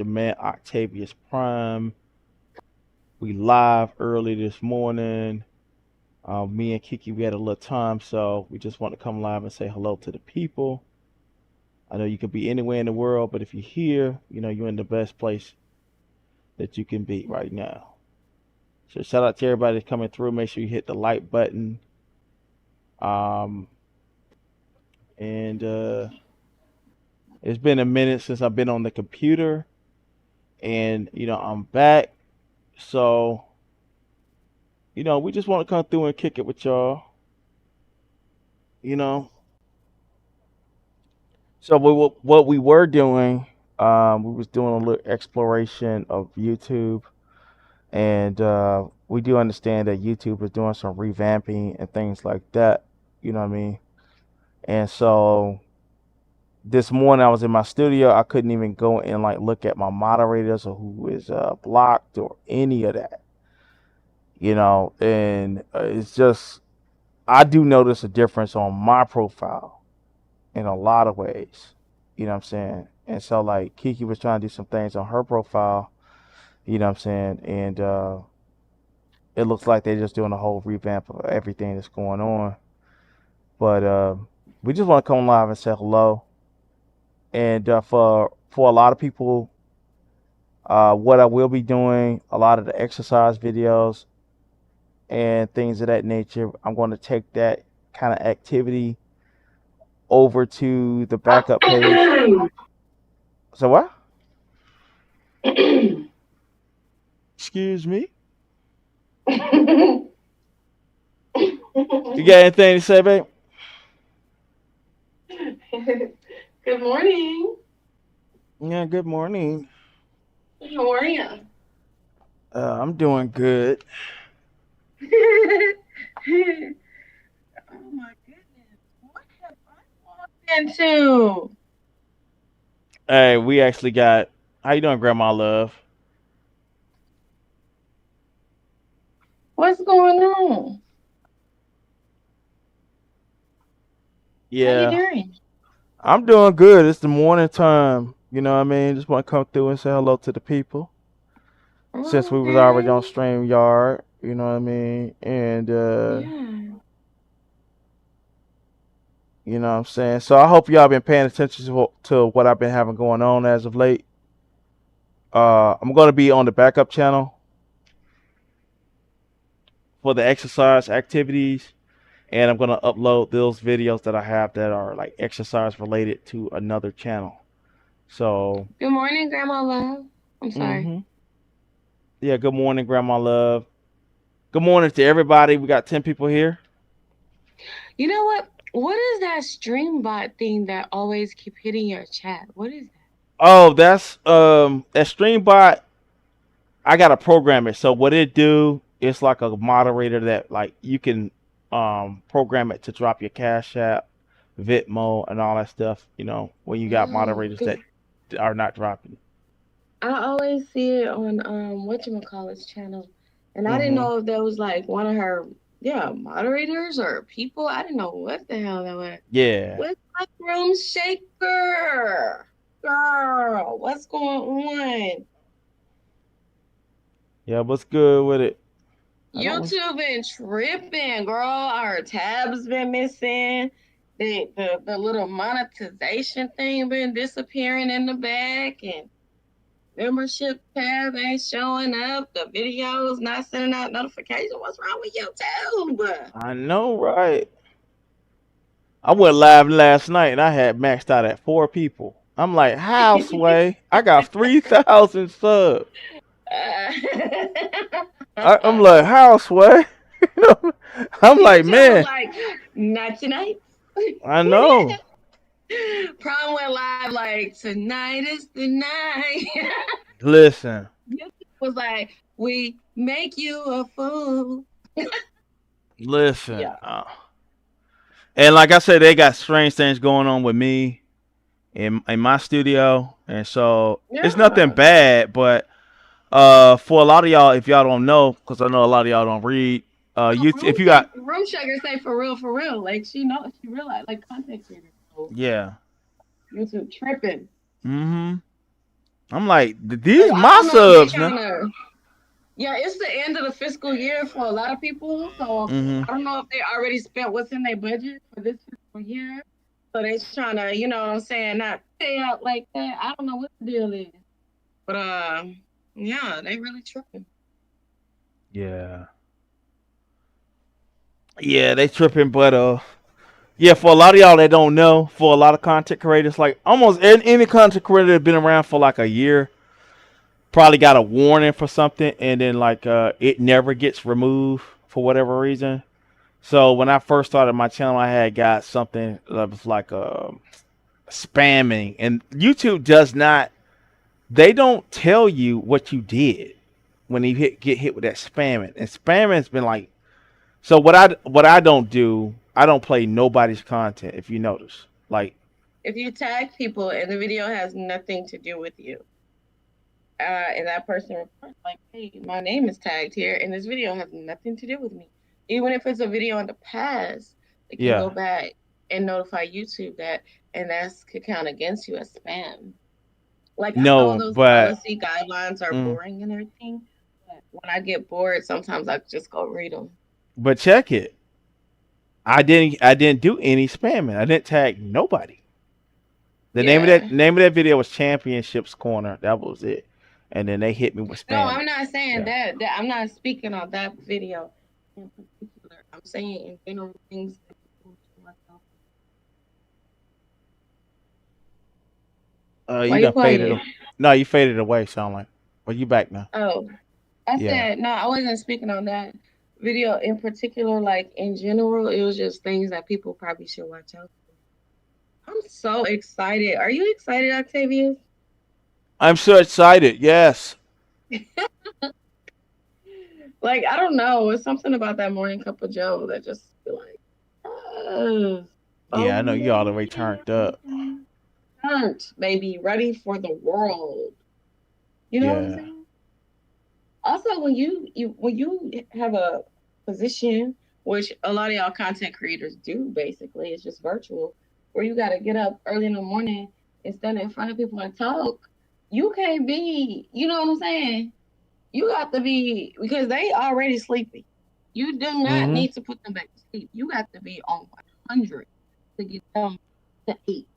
the man Octavius Prime. We live early this morning. Me and Kiki, we had a little time, so we just want to come live and say hello to the people. I know you could be anywhere in the world, but if you're here, you're in the best place that you can be right now. So shout out to everybody that's coming through. Make sure you hit the like button. Um, and It's been a minute since I've been on the computer, and I'm back. So we just want to come through and kick it with y'all. You know. So what we were doing, we was doing a little exploration of YouTube, and we do understand that YouTube is doing some revamping and things like that. You know what I mean? And so this morning I was in my studio. I couldn't even go and like look at my moderators or who is blocked or any of that. And it's just I do notice a difference on my profile in a lot of ways. You know what I'm saying? And so like Kiki was trying to do some things on her profile, you know what I'm saying? And it looks like they're just doing a whole revamp of everything that's going on. But we just want to come live and say hello. And for a lot of people, what I will be doing, a lot of the exercise videos and things of that nature, I'm going to take that kind of activity over to the backup page. So what? Excuse me? You got anything to say, babe? Good morning. Yeah, good morning. How are you? I'm doing good. Oh my goodness. What have I walked into? Hey, we actually got. How you doing, Grandma Love? What's going on? How you Yeah, doing? I'm doing good. It's the morning time. You know what I mean? Just want to come through and say hello to the people. Since we was already on Okay. StreamYard, you know what I mean? And Yeah. you know what I'm saying? So I hope y'all been paying attention to what I've been having going on as of late. I'm going to be on the backup channel for the exercise activities, and I'm going to upload those videos that I have that are like exercise related to another channel. So, Good morning, Grandma Love. I'm sorry. hmm yeah, good morning, Grandma Love. Good morning to everybody. We got 10 people here. You know what? What is that stream bot thing that always keep hitting your chat? What is that? Oh, that StreamBot. I got to program it. So what it do, it's like a moderator that like you can program it to drop your Cash App, Venmo, and all that stuff. When you got Oh, moderators because that are not dropping. I always see it on whatchamacallit's channel. And I didn't Hmm. know if that was like one of her moderators or people. I didn't know what the hell that was. Yeah. What's up, room shaker? Girl, what's going on? Yeah. What's good with it? I don't. YouTube been tripping, girl. Our tabs been missing. The little monetization thing been disappearing in the back, and membership tab ain't showing up. The videos not sending out notification. What's wrong with YouTube? I know, right? I went live last night and I had maxed out at 4 people. I'm like, how, Sway? I got 3,000 subs. I'm like, how, Sway? I'm like, YouTube was man, like, not tonight. I know. Prom went live like, tonight is the night. Listen, YouTube was like, we make you a fool. listen. Yeah. And like I said, they got strange things going on with me in my studio, and so it's nothing Yeah. bad. But for a lot of y'all, if y'all don't know, because I know a lot of y'all don't read, No, you if you got room shaker say for real, for real. Like she knows, she realized like content creator. So yeah, YouTube tripping. mm-hmm. I'm like, Like these I my don't know if they subs now. trying to. Yeah, it's the end of the fiscal year for a lot of people, so Hmm. I don't know if they already spent what's in their budget for this fiscal year. So they trying to, you know what I'm saying, not pay out like that. I don't know what the deal is, but yeah, they really tripping. Yeah. Yeah, they tripping, but yeah, for a lot of y'all that don't know, for a lot of content creators, like almost any content creator that's been around for like a year, probably got a warning for something, and then like it never gets removed for whatever reason. So when I first started my channel, I had got something that was like spamming, and YouTube does not. They don't tell you what you did when you get hit with that spamming, and spamming has been like. So what I don't do, I don't play nobody's content. If you notice, like If you tag people and the video has nothing to do with you, and that person reports like, "Hey, my name is tagged here, and this video has nothing to do with me," even if it's a video in the past, they can yeah, go back and notify YouTube that, and that's could count against you as spam. Like I know no, those but policy guidelines are mm, boring and everything, but when I get bored, sometimes I just go read them. but check it. I didn't do any spamming. I didn't tag nobody. The Yeah. name of that video was Championships Corner. That was it. And then they hit me with No, spamming. I'm not saying Yeah. that. I'm not speaking on that video in particular. I'm saying in general things that people should watch out for. You Why you done faded. quiet? No, you faded away. Sound like. Well, you back now. Oh, I Yeah. said no. I wasn't speaking on that video in particular. Like in general, it was just things that people probably should watch out for. I'm so excited. Are you excited, Octavius? I'm so excited. Yes. Like I don't know. It's something about that morning cup of Joe that just be like, oh, Yeah, I know you all oh the way turned up. yeah, turned, baby, ready for the world. You know what I'm Yeah. saying? Also, when you have a position, which a lot of y'all content creators do, basically, it's just virtual, where you got to get up early in the morning and stand in front of people and talk. You can't be, you know what I'm saying? You got to be because they already sleepy. You do not Mm-hmm. need to put them back to sleep. You got to be on 100 to get them to 8.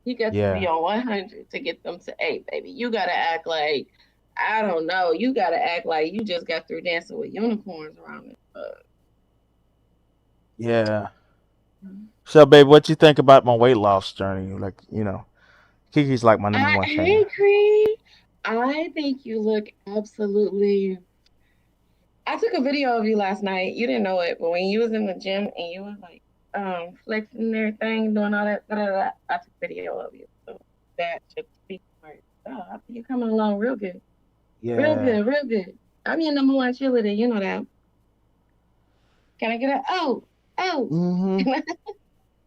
You got to be Yeah. on 100 to get them to 8, baby. You got to act like, I don't know, you got to act like you just got through dancing with unicorns around it. Yeah. So, babe, what you think about my weight loss journey? Like, Kiki's like my number one fan. Hey, Cree, I think you look absolutely. I took a video of you last night. You didn't know it, but when you was in the gym and you was like flexing and everything, doing all that, da, da, da, I took a video of you. So that should speak for it. Oh, I think you're coming along real good. Real Yeah. good, real good. I'm your number one cheerleader, you know that. Can I get a oh? Mm-hmm.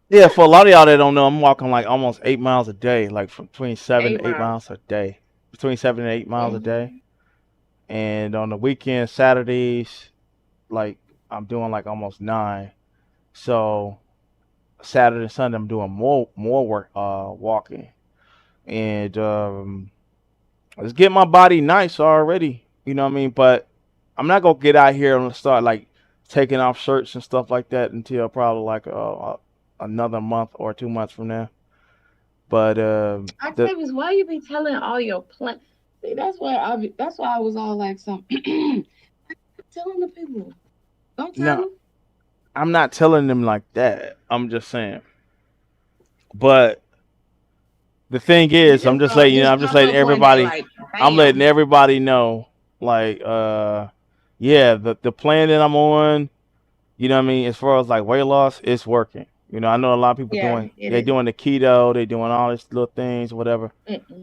Yeah, for a lot of y'all that don't know, I'm walking like almost 8 miles a day, like from between seven Eight to eight miles. miles a day, between 7 and 8 miles a day. Mm-hmm. And on the weekends, Saturdays, like I'm doing like almost 9. So Saturday and Sunday, I'm doing more work, walking, and it's getting my body nice already. You know what I mean? But I'm not gonna get out here and start like taking off shirts and stuff like that until probably like another month or 2 months from now. But the Octavius, why you be telling all your plans? See, that's why I was all like, some telling the people. Don't tell no, them. I'm not telling them like that. I'm just saying. But the thing You is, I'm just just gonna letting just I'm just pop letting up one day everybody. like I'm letting bam. everybody know, like, yeah, the plan that I'm on. You know what I mean? As far as like weight loss, it's working. I know a lot of people Yeah, doing it they is. doing the keto, they doing all these little things, whatever.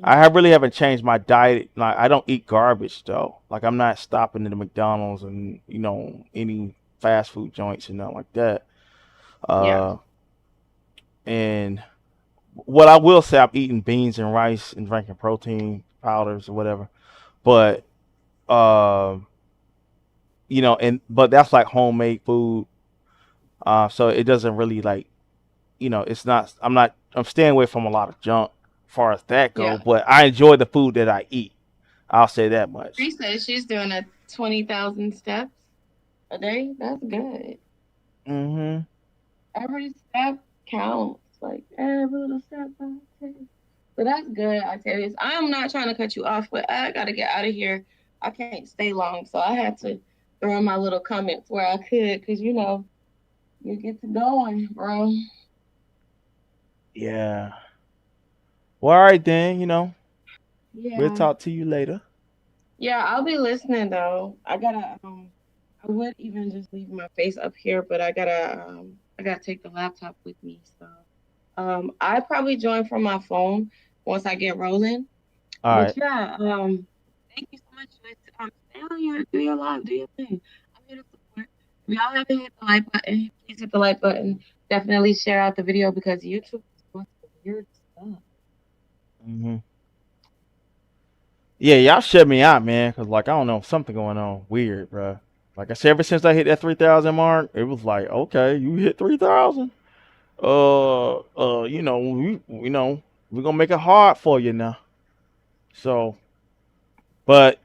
I Mm-mm. have really haven't changed my diet. Like I don't eat garbage though. Like I'm not stopping at the McDonald's and any fast food joints and nothing like that. Yeah. Uh, and what I will say, I'm eating beans and rice and drinking protein powders or whatever. But uh, and but that's like homemade food. So it doesn't really like it's not. I'm not. I'm staying away from a lot of junk far as that go. Yeah. But I enjoy the food that I eat. I'll say that much. She says she's doing a 20,000 steps a day. That's good. Hmm. Every step counts. Like every little step I take. So that's good, Octavius. I'm not trying to cut you off, but I gotta get out of here. I can't stay long, so I had to throw in my little comments where I could, because you get to going, bro. Yeah. Well, all right then. We'll Yeah. talk to you later. Yeah, I'll be listening though. I would even just leave my face up here, but I gotta take the laptop with me. So I probably join from my phone once I get rolling. All But right. yeah, thank you so much. Stay on here, do your live, do your thing. I'm here to support. If y'all haven't hit the like button, please hit the like button. Definitely share out the video because YouTube is doing some weird stuff. Hmm. Yeah, y'all shut me out, man, cause like I don't know, something going on weird, bro. Like I said, ever since I hit that 3,000 mark, it was like, okay, you hit 3,000. We're gonna make it hard for you now. So, but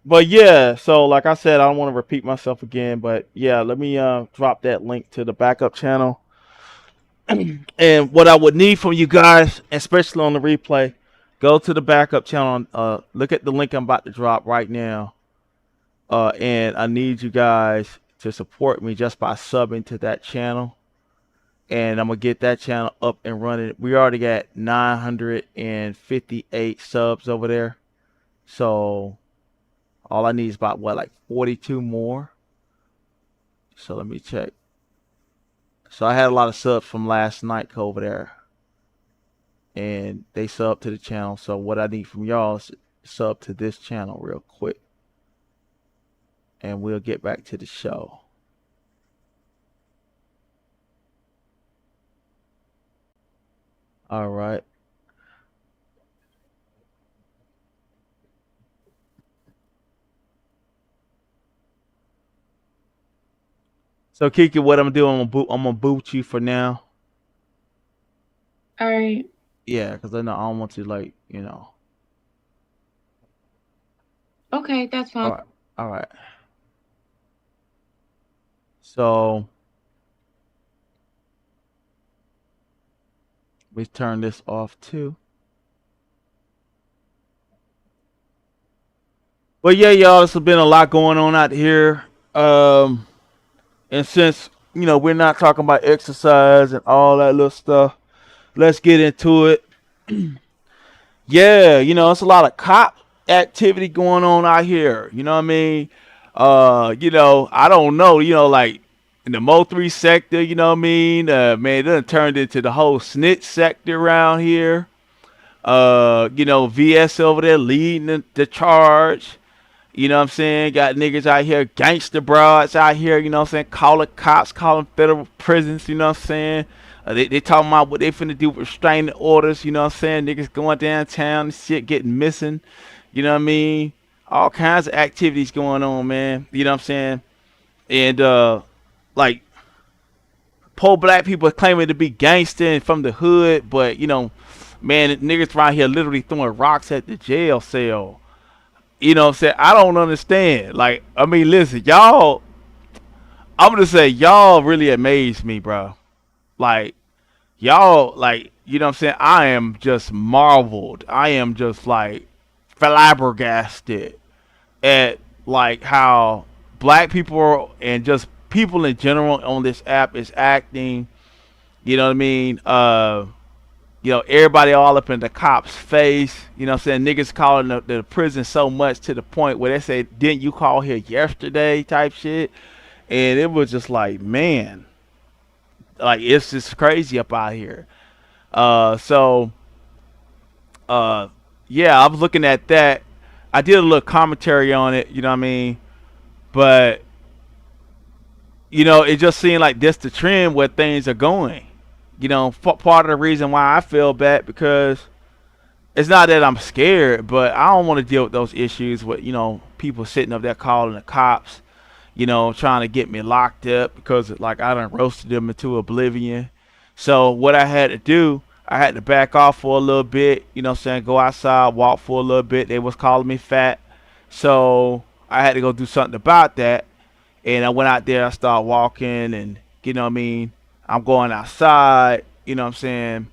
yeah, so like I said, I don't want to repeat myself again, but yeah, let me drop that link to the backup channel. And what I would need from you guys, especially on the replay, go to the backup channel. Look at the link I'm about to drop right now. And I need you guys to support me just by subbing to that channel. And I'm gonna get that channel up and running. We already got 958 subs over there. So all I need is about what, like 42 more. So let me check. So I had a lot of subs from last night over there, and they sub to the channel. So what I need from y'all is sub to this channel real quick, and we'll get back to the show. All right. So Kiki, what I'm doing, I'm gonna boot you for now. All right. Yeah, because I know I don't want to Okay, that's fine. All right. All right. So we turn this off too. But yeah, y'all, there's been a lot going on out here. And since we're not talking about exercise and all that little stuff, let's get into it. Yeah, it's a lot of cop activity going on out here. You know what I mean? I don't know, like in the Mo 3 sector, you know what I mean? Man, it done turned into the whole snitch sector around here. VS over there leading the charge. You know what I'm saying? Got niggas out here, gangster broads out here, you know what I'm saying? Calling cops, calling federal prisons, you know what I'm saying? They talking about what they finna do with restraining orders, you know what I'm saying? Niggas going downtown and shit, getting missing, you know what I mean? All kinds of activities going on, man. You know what I'm saying? And, like, poor black people claiming to be gangster and from the hood, but, man, niggas around here literally throwing rocks at the jail cell. You know what I'm saying? I don't understand. Like, I mean, listen, y'all, I'm gonna say y'all really amaze me, bro. Like, y'all, like, you know what I'm saying? I am just marveled. I am just like flabbergasted at like how black people and just people in general on this app is acting. You know what I mean? Everybody all up in the cop's face. You know what I'm saying? Niggas calling the prison so much to the point where they say, didn't you call here yesterday type shit? And it was just like, man, like it's just crazy up out here. So, uh, yeah, I was looking at that. I did a little commentary on it, you know what I mean? But, it just seemed like this the trend where things are going. Part of the reason why I feel bad because it's not that I'm scared, but I don't want to deal with those issues with, people sitting up there calling the cops, trying to get me locked up because like I done roasted them into oblivion. So what I had to do, I had to back off for a little bit, you know what I'm saying, go outside, walk for a little bit. They was calling me fat. So I had to go do something about that. And I went out there, I started walking and you know what I mean, I'm going outside, you know what I'm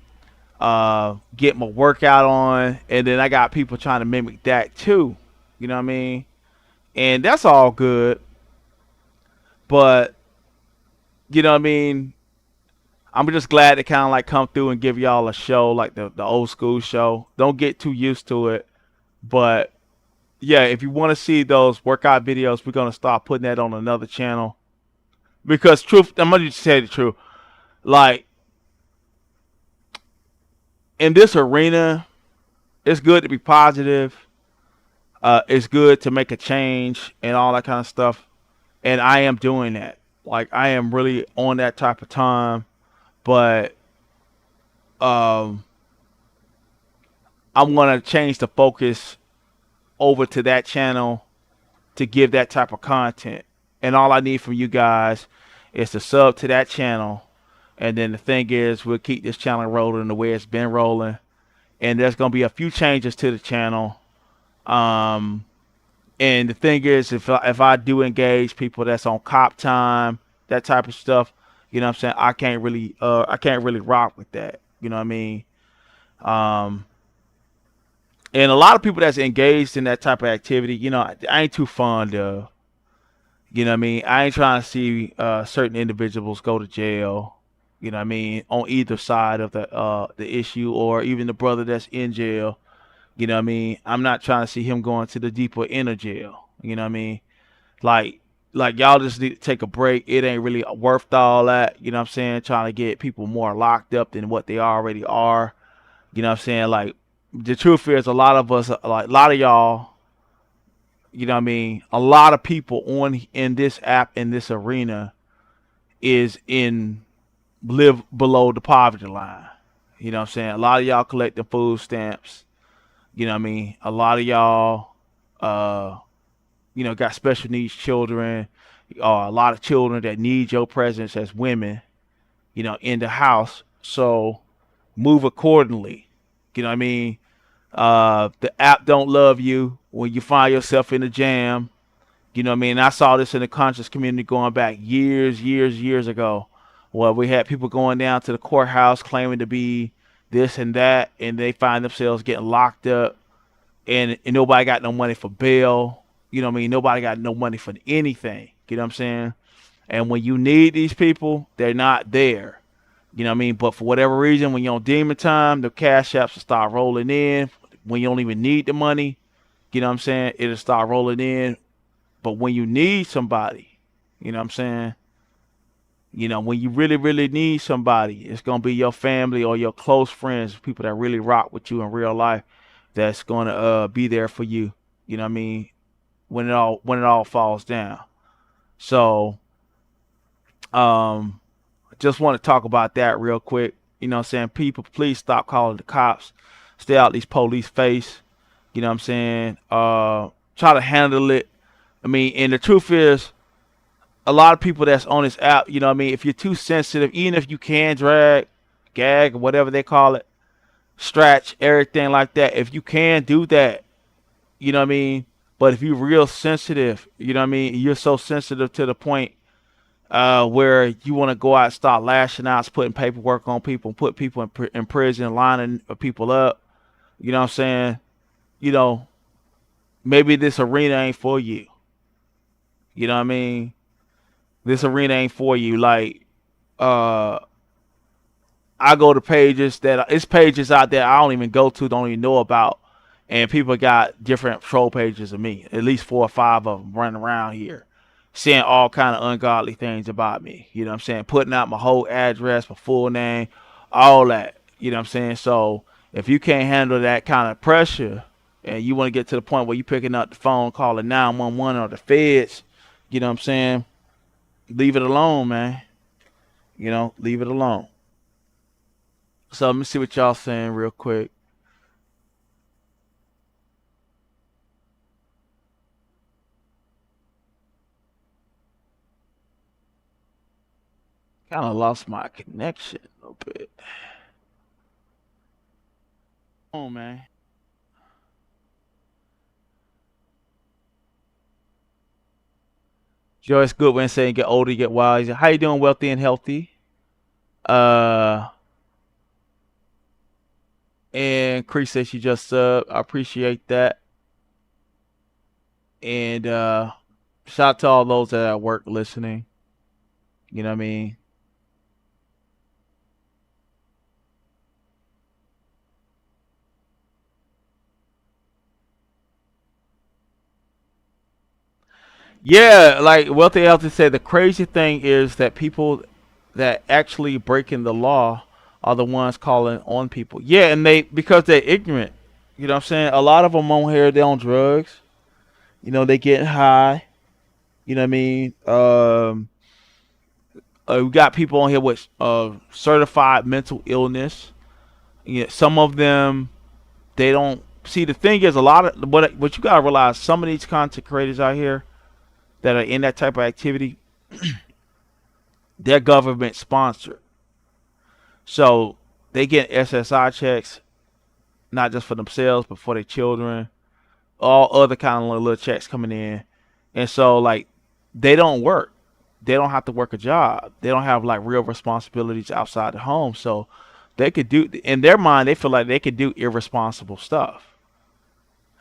saying, get my workout on, and then I got people trying to mimic that too. You know what I mean? And that's all good, but you know what I mean? I'm just glad to kind of like come through and give y'all a show like the old school show. Don't get too used to it, but yeah, if you want to see those workout videos, we're gonna start putting that on another channel. Because truth, I'm gonna just say the truth. Like in this arena, it's good to be positive. It's good to make a change and all that kind of stuff. And I am doing that. Like I am really on that type of time. But um, I'm gonna change the focus over to that channel to give that type of content. And all I need from you guys is to sub to that channel. And then the thing is, we'll keep this channel rolling the way it's been rolling. And there's gonna be a few changes to the channel. Um, And the thing is, if I do engage people that's on cop time, that type of stuff, you know what I'm saying, I can't really rock with that. You know what I mean? Um, and a lot of people that's engaged in that type of activity, you know, I ain't too fond of. You know what I mean? I ain't trying to see certain individuals go to jail. You know what I mean? On either side of the issue, or even the brother that's in jail. You know what I mean? I'm not trying to see him going to the deeper inner jail. You know what I mean? Like y'all just need to take a break. It ain't really worth all that. You know what I'm saying? Trying to get people more locked up than what they already are. You know what I'm saying? Like the truth is, a lot of us, like a lot of y'all, you know what I mean? A lot of people on in this app, in this arena, is in live below the poverty line. You know what I'm saying? A lot of y'all collecting food stamps. You know what I mean? A lot of y'all, uh, got special needs children, a lot of children that need your presence as women, in the house. So move accordingly. You know what I mean? The app don't love you when you find yourself in a jam. You know what I mean? I saw this in the conscious community going back years, years, years ago. Well, we had people going down to the courthouse claiming to be this and that, and they find themselves getting locked up, and nobody got no money for bail. You know what I mean? Nobody got no money for anything. You know what I'm saying? And when you need these people, they're not there. You know what I mean? But for whatever reason, when you're on demon time, the cash apps will start rolling in. When you don't even need the money, you know what I'm saying? It'll start rolling in. But when you need somebody, you know what I'm saying? When you really, really need somebody, it's gonna be your family or your close friends, people that really rock with you in real life, that's gonna be there for you. You know what I mean? When it all falls down. So just want to talk about that real quick. You know what I'm saying? People, please stop calling the cops. Stay out these police face. You know what I'm saying? Try to handle it. I mean, and the truth is, a lot of people that's on this app, you know what I mean, if you're too sensitive, even if you can drag, gag, or whatever they call it, stretch, everything like that, if you can do that, you know what I mean? But if you're real sensitive, you know what I mean, you're so sensitive to the point where you want to go out and start lashing out, putting paperwork on people, put people in prison, lining people up, you know what I'm saying? You know, maybe this arena ain't for you. You know what I mean? This arena ain't for you. Like, uh, I go to pages that it's pages out there I don't even go to, don't even know about, and people got different troll pages of me. At least 4 or 5 of them running around here, saying all kind of ungodly things about me. You know what I'm saying? Putting out my whole address, my full name, all that. You know what I'm saying? So if you can't handle that kind of pressure, and you want to get to the point where you picking up the phone, calling 911 or the feds, you know what I'm saying? Leave it alone, man. Leave it alone. So let me see what y'all saying real quick. Kind of lost my connection a little bit. Oh man. Joyce Goodwin saying, "Get older, you get wiser." How you doing, wealthy and healthy? Uh, and Chris says she just I appreciate that. And shout out to all those that are at work listening. You know what I mean? Yeah, like wealthy healthy said, the crazy thing is that people that actually breaking the law are the ones calling on people. Yeah, and they because they're ignorant. You know what I'm saying? A lot of them on here they on drugs. You know, they getting high. You know what I mean? We got people on here with certified mental illness. Yeah, some of them they don't see. The thing is, a lot of what you gotta realize, some of these content creators out here that are in that type of activity, they're government sponsored, so they get SSI checks not just for themselves but for their children, all other kind of little checks coming in, and so like they don't work. They don't have to work a job. They don't have like real responsibilities outside the home. So they could do in their mind they feel like they could do irresponsible stuff.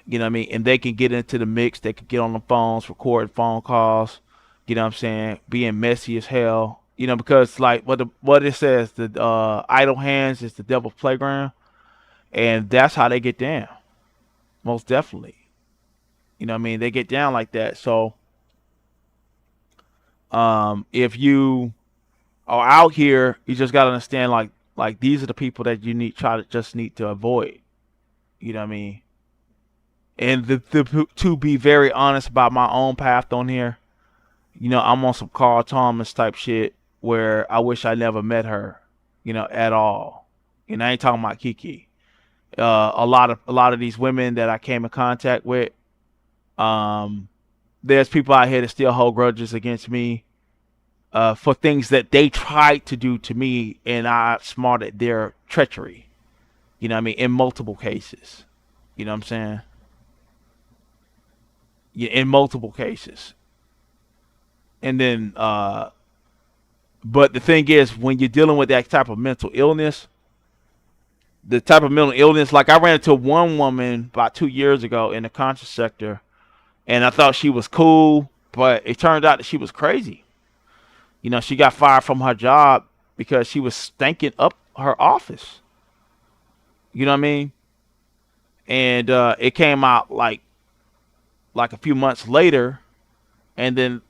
You know what I mean? And they can get into the mix. They could get on the phones, record phone calls. You know what I'm saying? Being messy as hell. You know, because like what it says, the idle hands is the devil's playground, and that's how they get down. Most definitely. You know what I mean? They get down like that. So if you are out here, you just gotta understand like these are the people that you need to avoid. You know what I mean? And to be very honest about my own path on here, you know, I'm on some Carl Thomas type shit where I wish I never met her, you know, at all. And I ain't talking about Kiki. A lot of these women that I came in contact with, um, there's people out here that still hold grudges against me for things that they tried to do to me, and I outsmarted their treachery. You know what I mean? In multiple cases. You know what I'm saying? Yeah, in multiple cases. And then, but the thing is, when you're dealing with that type of mental illness, the type of mental illness, like I ran into one woman about 2 years ago in the conscious sector, and I thought she was cool, but it turned out that she was crazy. You know, she got fired from her job because she was stinking up her office. You know what I mean? And it came out like a few months later, and then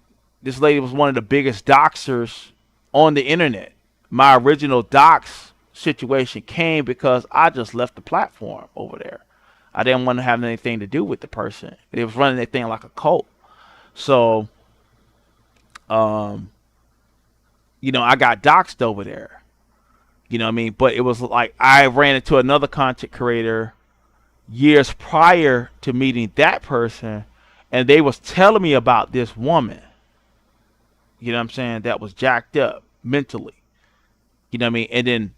this lady was one of the biggest doxers on the internet. My original dox situation came because I just left the platform over there. I didn't want to have anything to do with the person. It was running that thing like a cult. So, um, you know, I got doxed over there. You know what I mean? But it was like I ran into another content creator years prior to meeting that person, and they was telling me about this woman. You know what I'm saying? That was jacked up mentally. You know what I mean? And then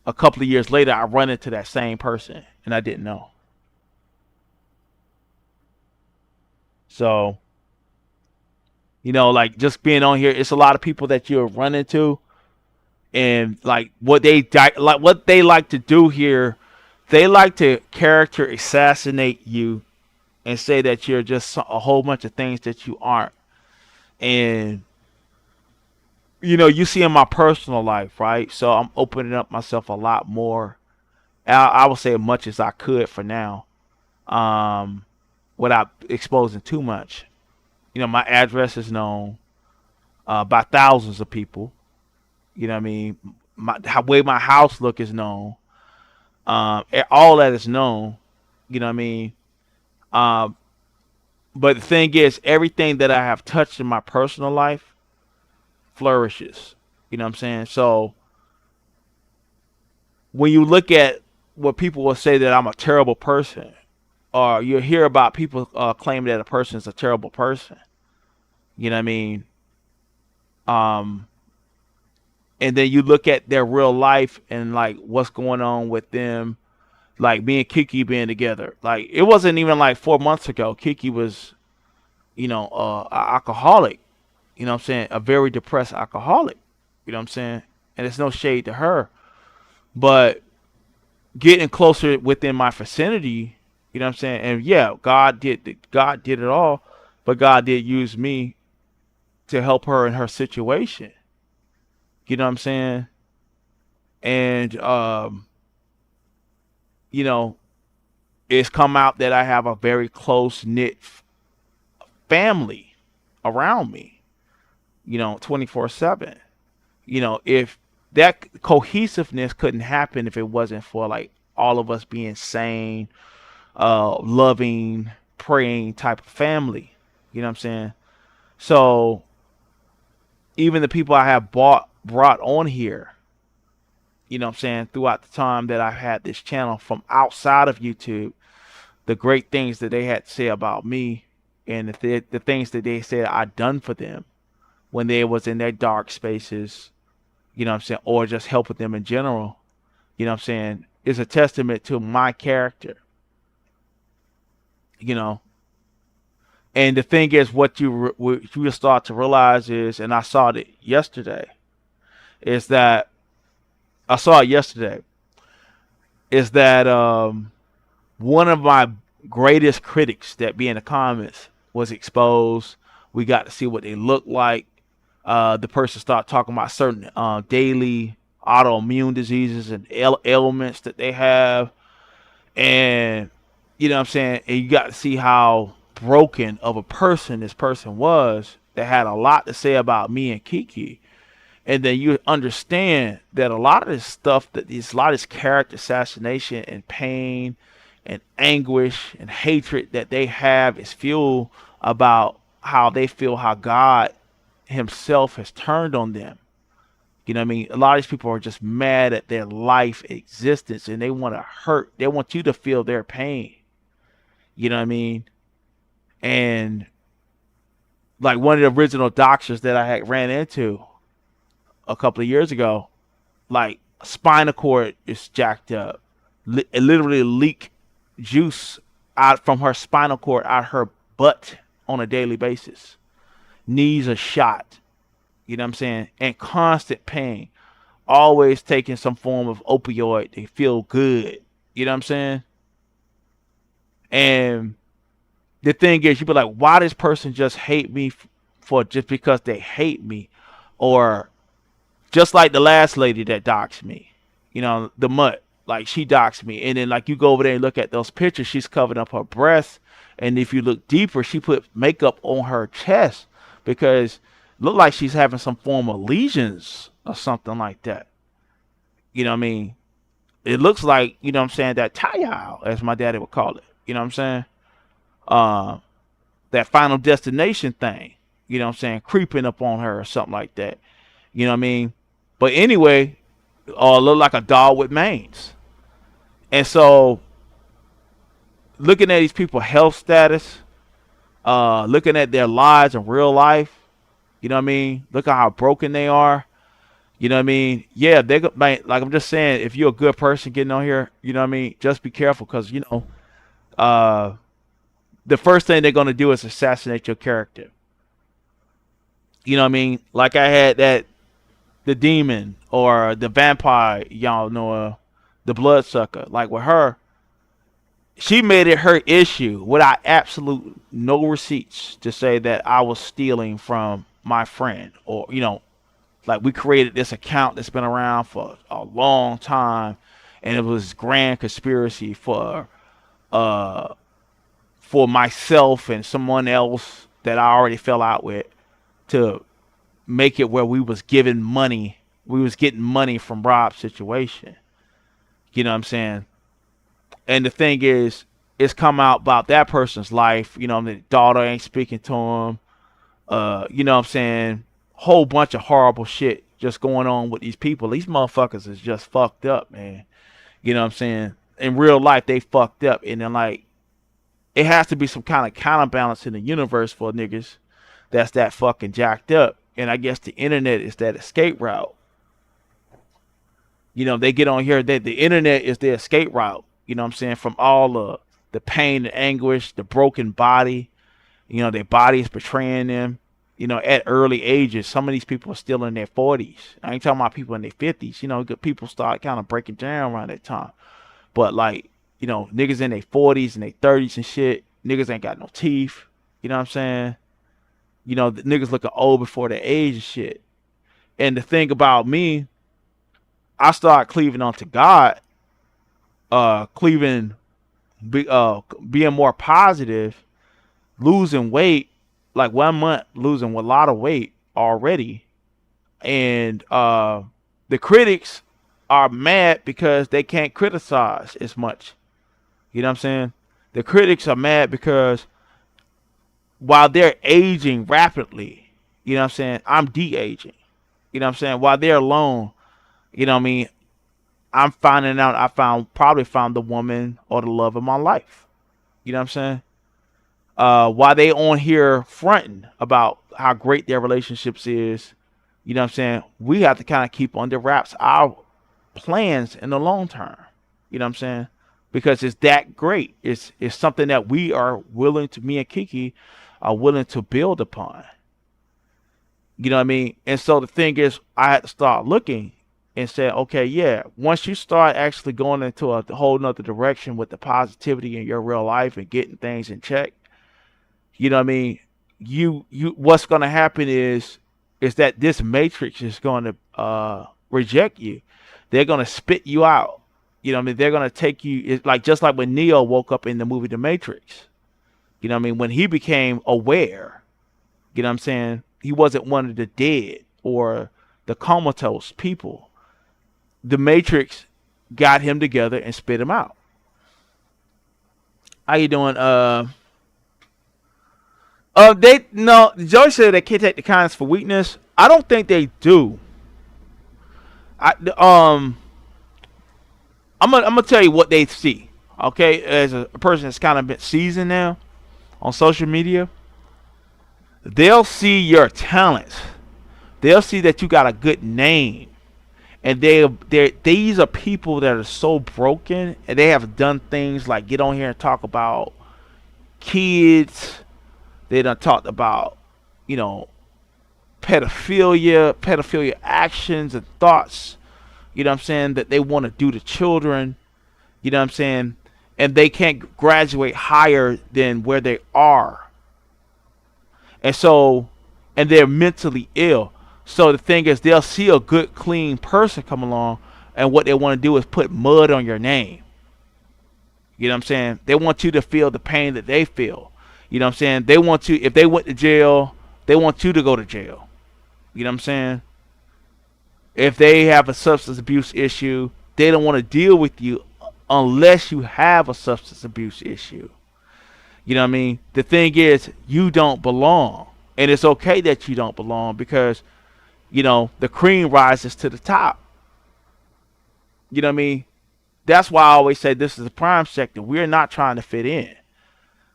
a couple of years later, I run into that same person, and I didn't know. So, you know, like just being on here, it's a lot of people that you'll run into, and like what they like to do here, they like to character assassinate you and say that you're just a whole bunch of things that you aren't. And you know, you see in my personal life, right? So I'm opening up myself a lot more. I would say as much as I could for now, um, without exposing too much. You know, my address is known by thousands of people. You know what I mean? How way my house look is known. All that is known. You know what I mean? Um, but the thing is, everything that I have touched in my personal life flourishes. You know what I'm saying? So when you look at what people will say that I'm a terrible person, or you hear about people claiming that a person is a terrible person, you know what I mean? Um, and then you look at their real life and like what's going on with them. Like me and Kiki being together. Like it wasn't even like 4 months ago. Kiki was, a alcoholic. You know what I'm saying? A very depressed alcoholic. You know what I'm saying? And it's no shade to her, but getting closer within my vicinity. You know what I'm saying? And yeah, God did it all, but God did use me to help her in her situation. You know what I'm saying? And you know, it's come out that I have a very close knit family around me. 24/7. If that cohesiveness couldn't happen if it wasn't for like all of us being sane, loving, praying type of family. You know what I'm saying? So even the people I have brought on here, what I'm saying, throughout the time that I've had this channel from outside of YouTube, the great things that they had to say about me and the things that they said I done for them when they was in their dark spaces, what I'm saying, or just helping them in general, what I'm saying, is a testament to my character, you know. And the thing is, what you start to realize is, and I saw it yesterday, is that I saw it yesterday, is that one of my greatest critics that be in the comments was exposed. We got to see what they look like. The person started talking about certain daily autoimmune diseases and ailments that they have. And, you know what I'm saying? And you got to see how broken of a person this person was that had a lot to say about me and Kiki. And then you understand that a lot of this stuff, a lot of this character assassination and pain and anguish and hatred that they have is fuel about how they feel how God himself has turned on them. You know what I mean? A lot of these people are just mad at their life existence and they want to hurt. They want you to feel their pain. You know what I mean? And like one of the original doctors that I had ran into a couple of years ago, like spinal cord is jacked up. It literally leak juice out from her spinal cord out her butt on a daily basis. Knees are shot. You know what I'm saying? And constant pain. Always taking some form of opioid. They feel good. You know what I'm saying? And the thing is, you be like, why this person just hate me for just because they hate me? Or just like the last lady that doxed me, the mutt, like she doxed me. And then like you go over there and look at those pictures, she's covering up her breasts. And if you look deeper, she put makeup on her chest because it look like she's having some form of lesions or something like that. You know what I mean? It looks like, what I'm saying, that tie as my daddy would call it. You know what I'm saying? Uh, that final destination thing, what I'm saying, creeping up on her or something like that. You know what I mean? But anyway, look like a dog with mange. And so, looking at these people's health status, looking at their lives in real life, you know what I mean? Look at how broken they are. You know what I mean? Yeah, like I'm just saying, if you're a good person getting on here, you know what I mean? Just be careful because, uh, the first thing they're going to do is assassinate your character. You know what I mean? Like I had the demon or the vampire, y'all know, the bloodsucker. Like with her, she made it her issue without absolute no receipts to say that I was stealing from my friend, or like we created this account that's been around for a long time, and it was grand conspiracy uh for myself and someone else that I already fell out with to make it where we was giving money. We was getting money from Rob's situation. You know what I'm saying? And the thing is, it's come out about that person's life. The daughter ain't speaking to him. You know what I'm saying? Whole bunch of horrible shit just going on with these people. These motherfuckers is just fucked up, man. You know what I'm saying? In real life, they fucked up. And then, like, it has to be some kind of counterbalance in the universe for niggas that's that fucking jacked up. And I guess the internet is that escape route. They get on here, the internet is their escape route. You know what I'm saying? From all the pain and anguish, the broken body. You know, their body is betraying them. You know, at early ages, some of these people are still in their 40s. I ain't talking about people in their 50s. You know, people start kind of breaking down around that time. But like, you know, niggas in their 40s and their 30s and shit, niggas ain't got no teeth. You know what I'm saying? You know, the niggas looking old before their age and shit. And the thing about me, I started cleaving onto God, cleaving, being more positive, losing weight, like 1 month losing a lot of weight already. And the critics are mad because they can't criticize as much. You know what I'm saying? The critics are mad because while they're aging rapidly, you know what I'm saying, I'm de-aging. You know what I'm saying? While they're alone, you know what I mean, I'm finding out probably found the woman or the love of my life. You know what I'm saying? While they on here fronting about how great their relationships is, you know what I'm saying, we have to kind of keep under wraps our plans in the long term. You know what I'm saying? Because it's that great. It's something that we are willing to, me and Kiki are willing to build upon. You know what I mean? And so the thing is, I had to start looking and say, okay, yeah, once you start actually going into a whole nother direction with the positivity in your real life and getting things in check, you know what I mean? You what's gonna happen is that this matrix is gonna reject you. They're gonna spit you out. You know what I mean? They're gonna take you. It's like just like when Neo woke up in the movie The Matrix. You know what I mean? When he became aware, you know what I'm saying? He wasn't one of the dead or the comatose people. The Matrix got him together and spit him out. How you doing? They no. Joey said they can't take the kindness for weakness. I don't think they do. I I'm gonna tell you what they see. Okay, as a person that's kind of been seasoned now on social media, they'll see your talents. They'll see that you got a good name, and these are people that are so broken, and they have done things like get on here and talk about kids. They done talked about, you know, pedophilia actions and thoughts, you know what I'm saying, that they want to do to children, you know what I'm saying, and they can't graduate higher than where they are. And so, and they're mentally ill. So the thing is, they'll see a good, clean person come along, and what they want to do is put mud on your name. You know what I'm saying? They want you to feel the pain that they feel. You know what I'm saying? They want to, if they went to jail, they want you to go to jail. You know what I'm saying? If they have a substance abuse issue, they don't want to deal with you unless you have a substance abuse issue. You know what I mean? The thing is, you don't belong. And it's okay that you don't belong because, you know, the cream rises to the top. You know what I mean? That's why I always say this is the prime sector. We're not trying to fit in.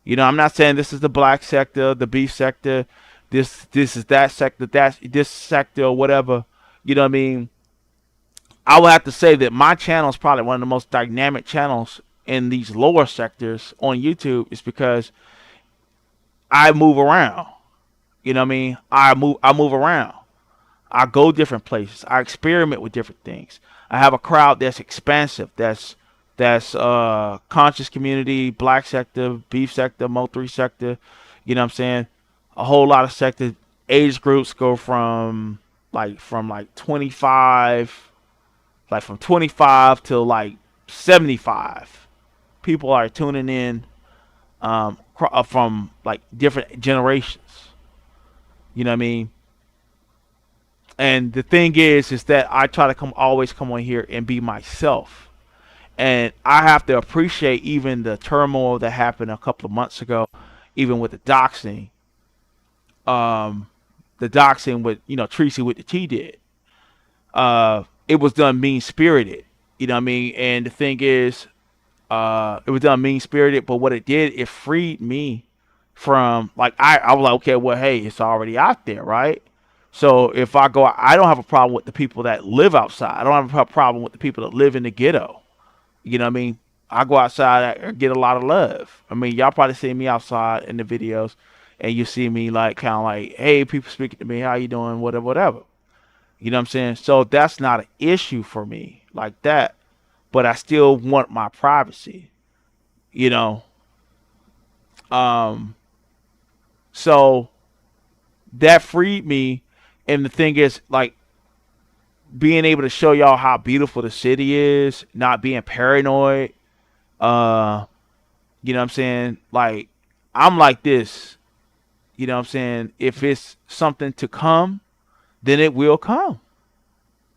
You know, I'm not saying this is the black sector, the beef sector, this is that sector, that's this sector or whatever. You know what I mean? I would have to say that my channel is probably one of the most dynamic channels in these lower sectors on YouTube. Is because I move around. You know what I mean? I move around. I go different places. I experiment with different things. I have a crowd that's expansive. That's conscious community, black sector, beef sector, Mo3 sector. You know what I'm saying? A whole lot of sector. Age groups go from 25, like from 25 to like 75. People are tuning in from like different generations. You know what I mean? And the thing is that I try to always come on here and be myself. And I have to appreciate even the turmoil that happened a couple of months ago, even with um, the doxing with, you know, Tracy with the T did. It was done mean spirited, you know what I mean. And the thing is, it was done mean spirited, but what it did, it freed me from like I was like, okay, well, hey, it's already out there, right? So if I go, I don't have a problem with the people that live outside. I don't have a problem with the people that live in the ghetto. You know what I mean? I go outside and get a lot of love. I mean, y'all probably see me outside in the videos, and you see me like kind of like, hey, people speaking to me, how you doing, whatever, whatever. You know what I'm saying? So that's not an issue for me like that. But I still want my privacy. You know, um, so that freed me. And the thing is, like, being able to show y'all how beautiful the city is, not being paranoid. Uh, you know what I'm saying? Like, I'm like this. You know what I'm saying? If it's something to come, then it will come.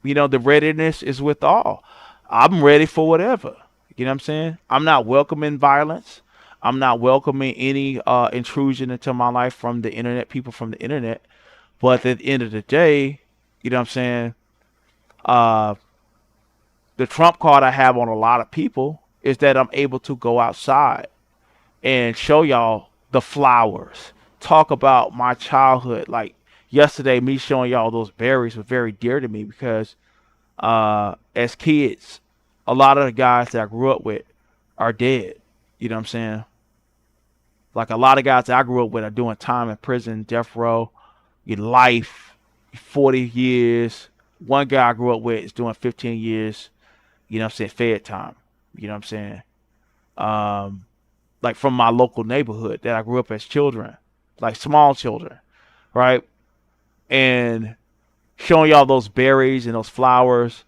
You know, the readiness is with all. I'm ready for whatever. You know what I'm saying? I'm not welcoming violence. I'm not welcoming any intrusion into my life from the internet, people from the internet. But at the end of the day, you know what I'm saying? Uh, the trump card I have on a lot of people is that I'm able to go outside and show y'all the flowers. Talk about my childhood. Like yesterday, me showing y'all those berries was very dear to me because as kids, a lot of the guys that I grew up with are dead. You know what I'm saying? Like a lot of guys that I grew up with are doing time in prison, death row, your life, 40 years. One guy I grew up with is doing 15 years, you know what I'm saying, fed time. You know what I'm saying? Um, like from my local neighborhood that I grew up as children, like small children, right? And showing y'all those berries and those flowers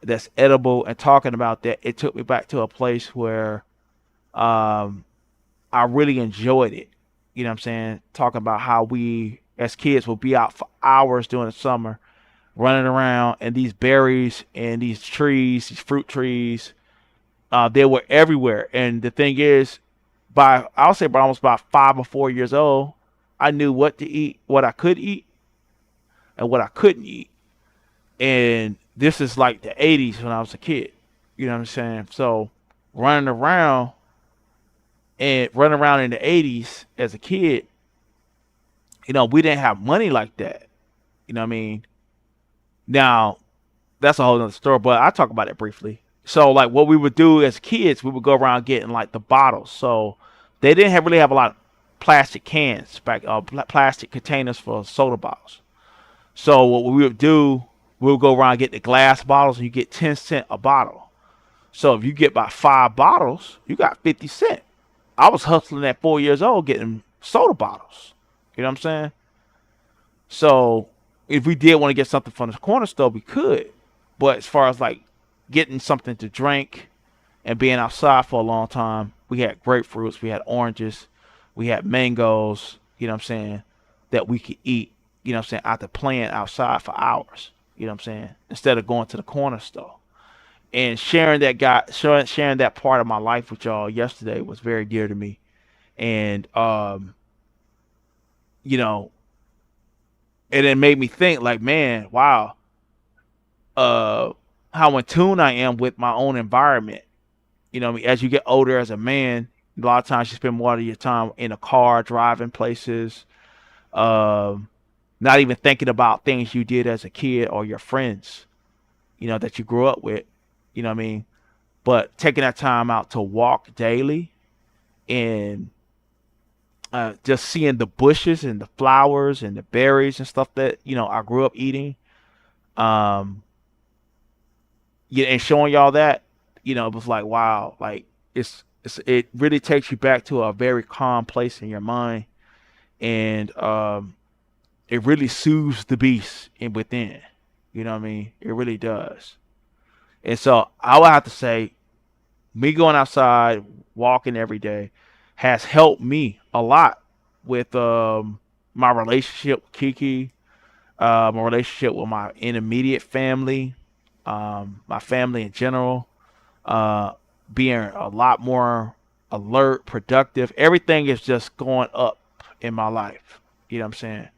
that's edible and talking about that, it took me back to a place where um, I really enjoyed it. You know what I'm saying? Talking about how we as kids will be out for hours during the summer running around and these berries and these trees, these fruit trees, they were everywhere. And the thing is, by I'll say by almost about 5 or 4 years old, I knew what to eat, what I could eat, and what I couldn't eat. And this is like the 80s when I was a kid. You know what I'm saying? So running around and running around in the 80s as a kid, you know, we didn't have money like that. You know what I mean? Now, that's a whole other story, but I talk about it briefly. So, like, what we would do as kids, we would go around getting like the bottles. So, they didn't really have a lot of plastic cans back, plastic containers for soda bottles. So, what we would do, we would go around and get the glass bottles, and you get 10 cents a bottle. So, if you get about 5 bottles, you got 50 cents. I was hustling at 4 years old getting soda bottles. You know what I'm saying? So if we did want to get something from the corner store, we could. But as far as like getting something to drink and being outside for a long time, we had grapefruits, we had oranges, we had mangoes, you know what I'm saying, that we could eat, you know what I'm saying, after playing outside for hours, you know what I'm saying, instead of going to the corner store. And sharing that part of my life with y'all yesterday was very dear to me. And you know, and it made me think like, man, wow, uh, how in tune I am with my own environment. You know, as you get older as a man, a lot of times you spend more of your time in a car, driving places, um, not even thinking about things you did as a kid or your friends, you know, that you grew up with. You know what I mean? But taking that time out to walk daily and just seeing the bushes and the flowers and the berries and stuff that I grew up eating. Um, yeah, and showing y'all that, it was like wow, like it really takes you back to a very calm place in your mind, and it really soothes the beast in within. You know what I mean? It really does. And so I would have to say, me going outside, walking every day, has helped me a lot with my relationship with Kiki, my relationship with my intermediate family, my family in general, uh, being a lot more alert, productive. Everything is just going up in my life. You know what I'm saying?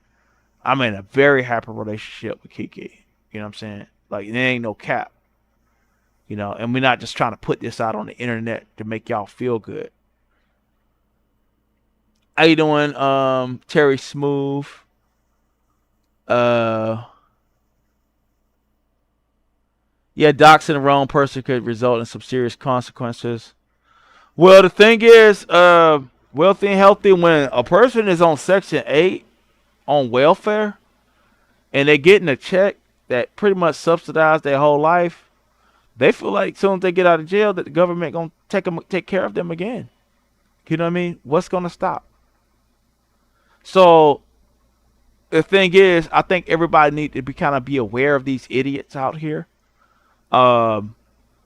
I'm in a very happy relationship with Kiki. You know what I'm saying? Like there ain't no cap. And we're not just trying to put this out on the internet to make y'all feel good. How you doing, Terry Smooth? Uh, yeah, doxing the wrong person could result in some serious consequences. Well, the thing is, wealthy and healthy. When a person is on Section 8 on welfare and they're getting a check that pretty much subsidizes their whole life, they feel like as soon as they get out of jail that the government gonna take care of them again. You know what I mean? What's gonna stop? So the thing is, I think everybody need to be kind of be aware of these idiots out here. Um,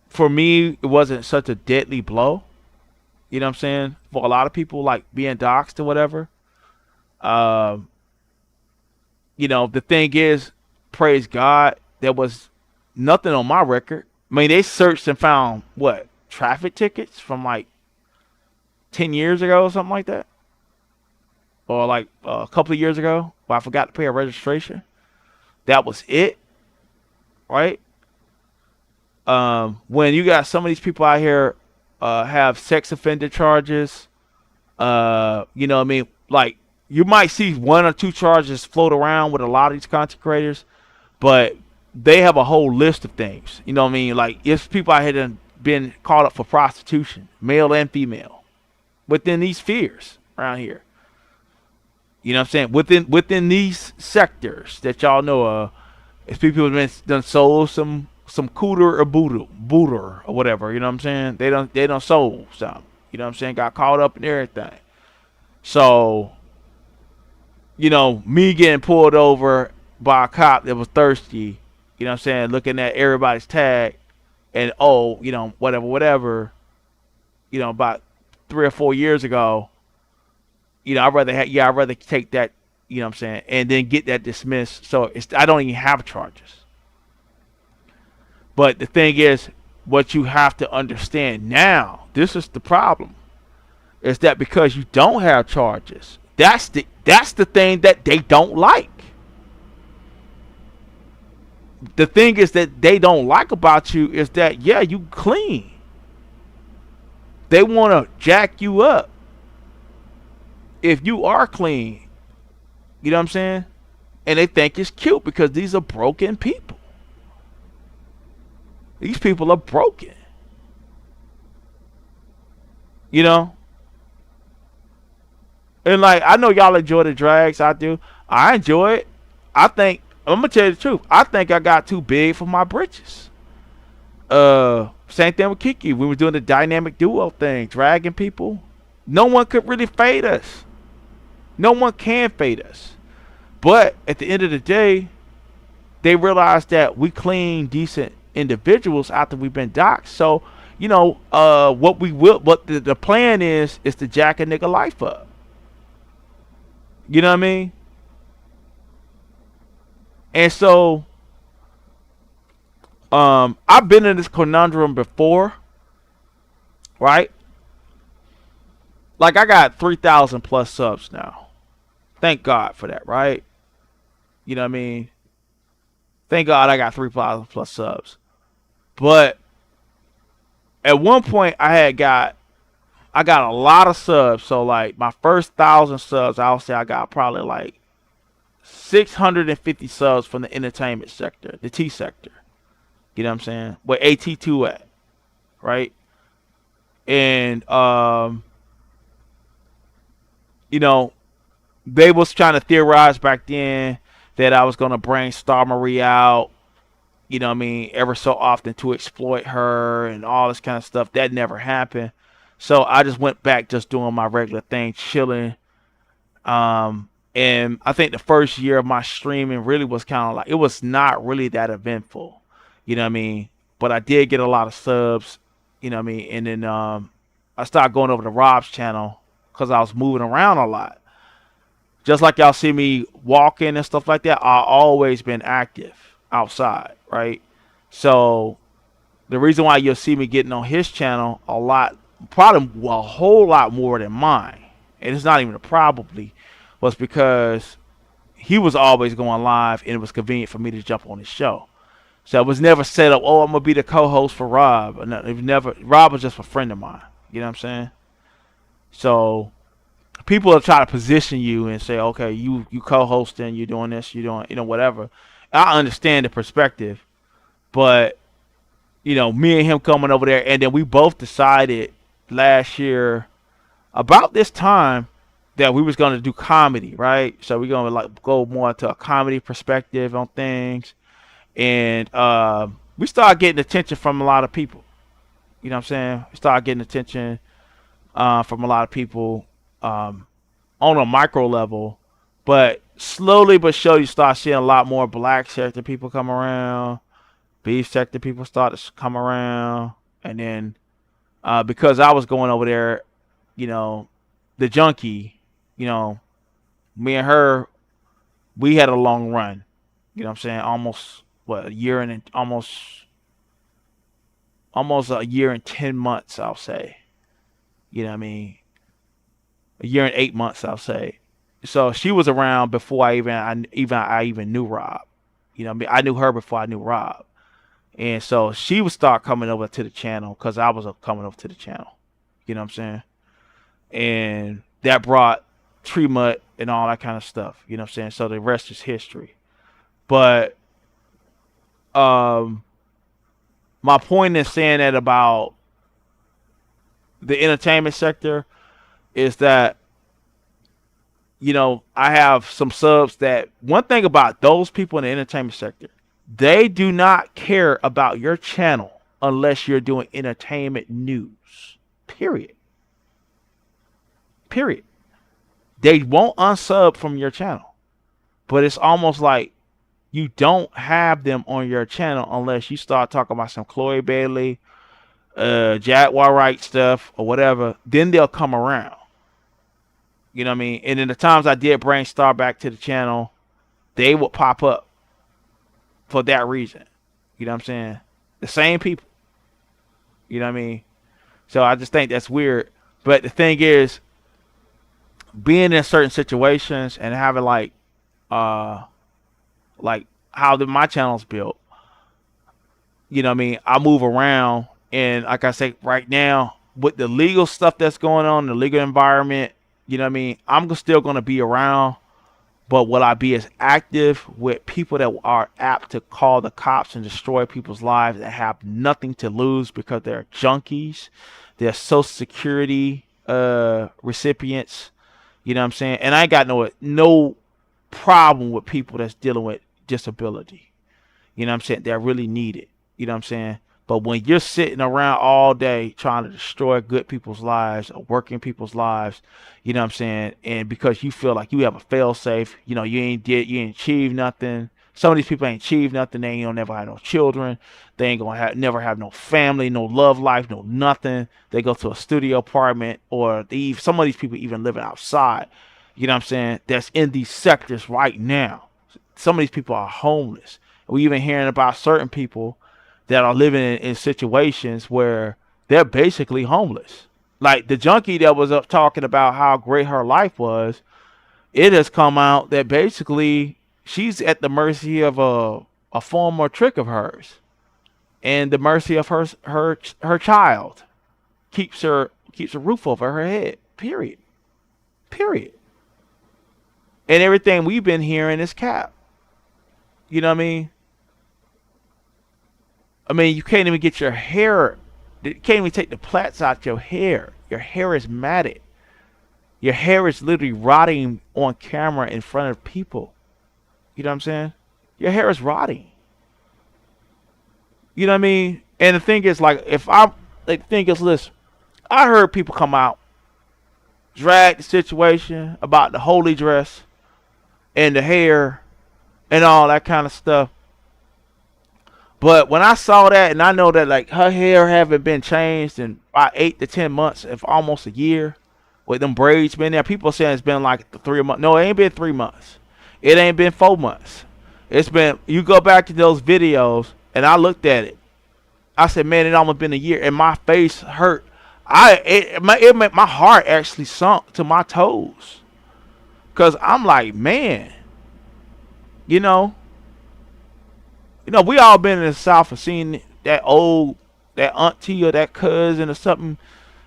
for me, it wasn't such a deadly blow. You know what I'm saying? For a lot of people, like being doxxed or whatever. Um, the thing is, praise God, there was nothing on my record. I mean, they searched and found what traffic tickets from like 10 years ago or something like that, or like a couple of years ago, where I forgot to pay a registration. That was it, right? When you got some of these people out here have sex offender charges, you know what I mean? Like, you might see one or two charges float around with a lot of these content creators, but they have a whole list of things. You know what I mean? Like, if people out here done been caught up for prostitution, male and female, within these spheres around here. You know what I'm saying? Within these sectors that y'all know of, if people have been done sold some cooter or booter or whatever. You know what I'm saying? They don't sold something. You know what I'm saying? Got caught up in everything. So, me getting pulled over by a cop that was thirsty, you know what I'm saying, looking at everybody's tag and whatever, about 3 or 4 years ago, I'd rather take that, you know what I'm saying, and then get that dismissed. So I don't even have charges. But the thing is, what you have to understand now, this is the problem, is that because you don't have charges, that's the thing that they don't like. The thing is that they don't like about you is that, yeah, you clean. They want to jack you up if you are clean. You know what I'm saying? And they think it's cute because these are broken people. These people are broken. You know? And like, I know y'all enjoy the drags. I do. I enjoy it. I'm gonna tell you the truth. I think I got too big for my britches. Same thing with Kiki. We were doing the dynamic duo thing, dragging people. No one could really fade us. No one can fade us. But at the end of the day, they realized that we clean, decent individuals after we've been doxxed. So, what the plan is to jack a nigga life up. You know what I mean? And so, I've been in this conundrum before, right? Like, I got 3,000 plus subs now. Thank God for that, right? You know what I mean? Thank God I got 3,000 plus subs. But at one point I got a lot of subs. So like my first 1,000 subs, I'll say I got probably like 650 subs from the entertainment sector, the T sector. You know what I'm saying? Where AT2 at, right? And they was trying to theorize back then that I was gonna bring Star Marie out, you know what I mean, ever so often to exploit her and all this kind of stuff. That never happened. So I just went back just doing my regular thing, chilling. And I think the first year of my streaming really was kind of like, it was not really that eventful, you know what I mean? But I did get a lot of subs, you know what I mean? And then I started going over to Rob's channel because I was moving around a lot. Just like y'all see me walking and stuff like that, I've always been active outside, right? So the reason why you'll see me getting on his channel a lot, probably a whole lot more than mine, and it's not even a probably, was because he was always going live and it was convenient for me to jump on his show. So it was never set up, oh, I'm gonna be the co-host for Rob. No, it was never. Rob was just a friend of mine. You know what I'm saying? So people will try to position you and say, okay, you co-hosting, you're doing this, you're doing, whatever. I understand the perspective, but me and him coming over there, and then we both decided last year about this time that we was gonna do comedy, right? So we're gonna like go more into a comedy perspective on things, and we started getting attention from a lot of people. You know what I'm saying? We started getting attention from a lot of people um, on a micro level, but slowly but surely you start seeing a lot more black sector people come around, beef sector people start to come around, and then because I was going over there, you know, the junkie, you know, me and her, we had a long run. You know what I'm saying? Almost what a year and almost a year and 10 months, I'll say. You know what I mean? A year and 8 months, I'll say. So she was around before I even knew Rob. You know what I mean? I knew her before I knew Rob. And so she would start coming over to the channel because I was coming over to the channel. You know what I'm saying? And that brought tree mud and all that kind of stuff. You know what I'm saying? So the rest is history. But um, my point in saying that about the entertainment sector is that I have some subs that one thing about those people in the entertainment sector, they do not care about your channel unless you're doing entertainment news. Period. Period. They won't unsub from your channel. But it's almost like you don't have them on your channel unless you start talking about some Chloe Bailey, Jaguar Wright stuff or whatever. Then they'll come around. You know what I mean? And in the times I did bring Star back to the channel, they would pop up for that reason. You know what I'm saying? The same people. You know what I mean? So I just think that's weird. But the thing is, being in certain situations and having uh like how my channel's built, you know what I mean? I move around, and like I say, right now with the legal stuff that's going on, the legal environment, you know what I mean? I'm still gonna be around, but will I be as active with people that are apt to call the cops and destroy people's lives that have nothing to lose because they're junkies, they're social security recipients, you know what I'm saying? And I ain't got no problem with people that's dealing with disability. You know what I'm saying? That really need it. You know what I'm saying? But when you're sitting around all day trying to destroy good people's lives or working people's lives, you know what I'm saying? And because you feel like you have a fail safe, you ain't achieved nothing. Some of these people ain't achieved nothing. They ain't gonna never have no children. They ain't gonna never have no family, no love life, no nothing. They go to a studio apartment, or some of these people even living outside. You know what I'm saying? That's in these sectors right now. Some of these people are homeless. We even hearing about certain people that are living in situations where they're basically homeless. Like the junkie that was up talking about how great her life was, it has come out that basically she's at the mercy of a form or trick of hers, and the mercy of her child keeps a roof over her head. Period. Period. And everything we've been hearing is cap. You know what I mean? I mean, you can't even get your hair. You can't even take the plaits out your hair. Your hair is matted. Your hair is literally rotting on camera in front of people. You know what I'm saying? Your hair is rotting. You know what I mean? And the thing is, listen, I heard people come out, drag the situation about the holy dress and the hair and all that kind of stuff. But when I saw that, and I know that like her hair haven't been changed in about 8 to 10 months, if almost a year, with them braids been there. People saying it's been like 3 months. No, it ain't been 3 months. It ain't been 4 months. It's been. You go back to those videos, and I looked at it. I said, man, it almost been a year, and my face hurt. My heart actually sunk to my toes, cause I'm like, man, you know. We all been in the South and seen that auntie or that cousin or something.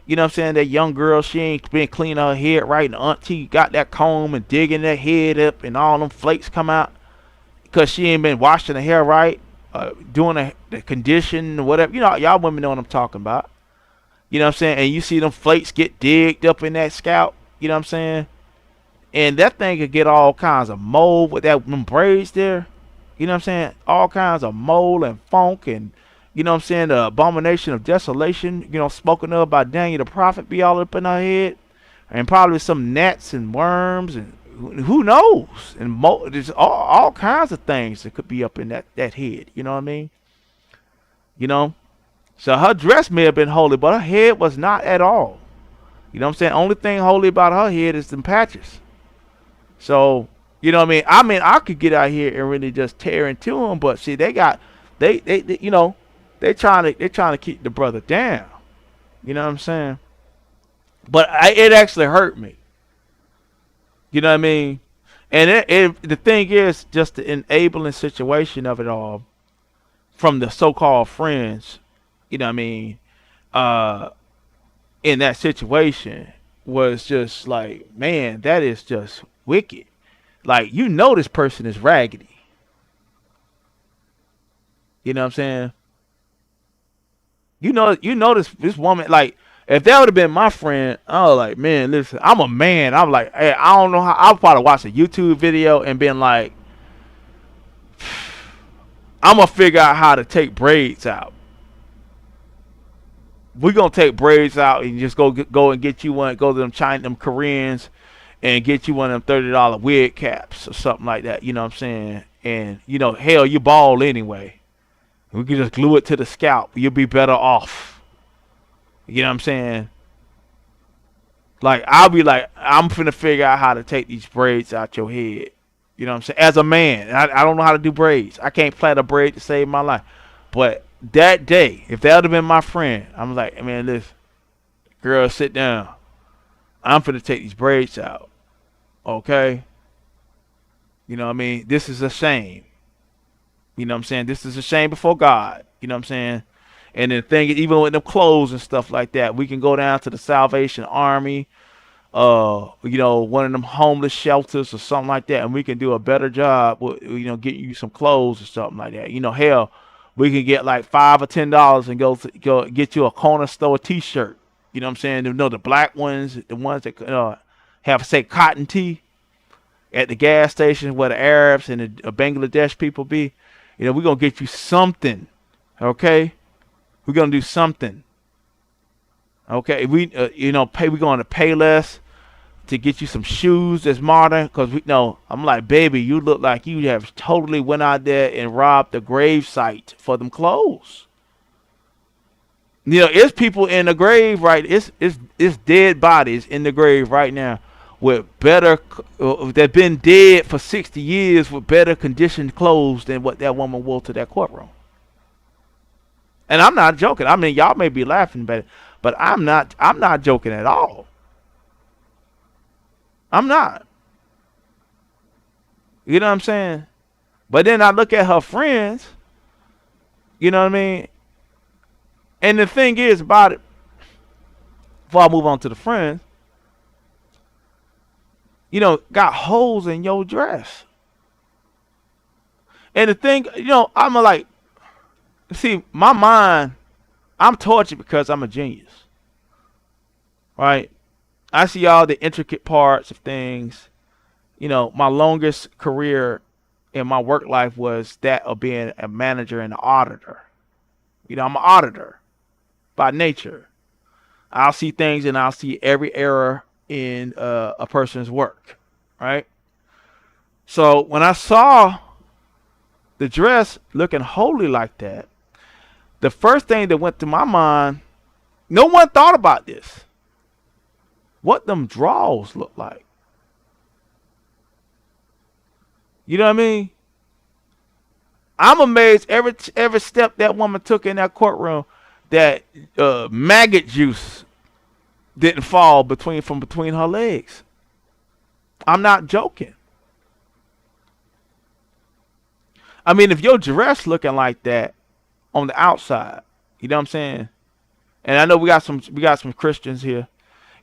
You know what I'm saying? That young girl, she ain't been cleaning her head right. And the auntie got that comb and digging that head up, and all them flakes come out because she ain't been washing her hair right, doing the condition or whatever. Y'all women know what I'm talking about. You know what I'm saying? And you see them flakes get digged up in that scalp. You know what I'm saying? And that thing could get all kinds of mold with that them braids there. You know what I'm saying? All kinds of mold and funk and you know what I'm saying? The abomination of desolation, spoken of by Daniel the prophet be all up in her head. And probably some gnats and worms and who knows? And there's all kinds of things that could be up in that head. You know what I mean? You know? So her dress may have been holy, but her head was not at all. You know what I'm saying? Only thing holy about her head is them patches. So, you know what I mean? I could get out here and really just tear into them, but see, they they trying to keep the brother down. You know what I'm saying? But it actually hurt me. You know what I mean? And the thing is, just the enabling situation of it all from the so-called friends. You know what I mean? Uh, in that situation was just like, man, that is just wicked. Like this person is raggedy. You know what I'm saying? This woman like if that would have been my friend, I was like, man, listen, I'm a man. I'm like, hey, I don't know how. I'll probably watch a YouTube video and been like, I'm gonna figure out how to take braids out. We're gonna take braids out and just go and get you one. Go to them China, them Koreans, and get you one of them $30 wig caps or something like that. You know what I'm saying? And hell, you bald anyway. We can just glue it to the scalp. You'll be better off. You know what I'm saying? Like I'll be like, I'm finna figure out how to take these braids out your head. You know what I'm saying? As a man, I don't know how to do braids. I can't plait a braid to save my life. But that day, if that would have been my friend, I'm like, man, listen, girl, sit down. I'm finna take these braids out. Okay? You know what I mean? This is a shame. You know what I'm saying? This is a shame before God. You know what I'm saying? And the thing, even with them clothes and stuff like that, we can go down to the Salvation Army, one of them homeless shelters or something like that, and we can do a better job with, getting you some clothes or something like that. Hell, we can get like $5 or $10 and go get you a corner store T-shirt. You know what I'm saying? The black ones, the ones that have say cotton tee at the gas station where the Arabs and the Bangladesh people be. We're gonna get you something, okay? We're gonna do something, okay? We're gonna pay less to get you some shoes that's modern, cause I'm like, baby, you look like you have totally went out there and robbed the grave site for them clothes. It's people in the grave, right? It's dead bodies in the grave right now with better, they've been dead for 60 years with better conditioned clothes than what that woman wore to that courtroom. And I'm not joking. I mean, y'all may be laughing about it, but I'm not joking at all. I'm not. You know what I'm saying? But then I look at her friends, you know what I mean? And the thing is about it, before I move on to the friends, got holes in your dress. And the thing, I'm like, see, my mind, I'm tortured because I'm a genius. Right? I see all the intricate parts of things. My longest career in my work life was that of being a manager and an auditor. I'm an auditor by nature. I'll see things and I'll see every error in a person's work, right? So when I saw the dress looking holy like that, the first thing that went to my mind, no one thought about this. What them draws look like. You know what I mean? I'm amazed every step that woman took in that courtroom that maggot juice didn't fall from between her legs. I'm not joking. I mean, if your dress looking like that on the outside, you know what I'm saying? And I know we got some Christians here,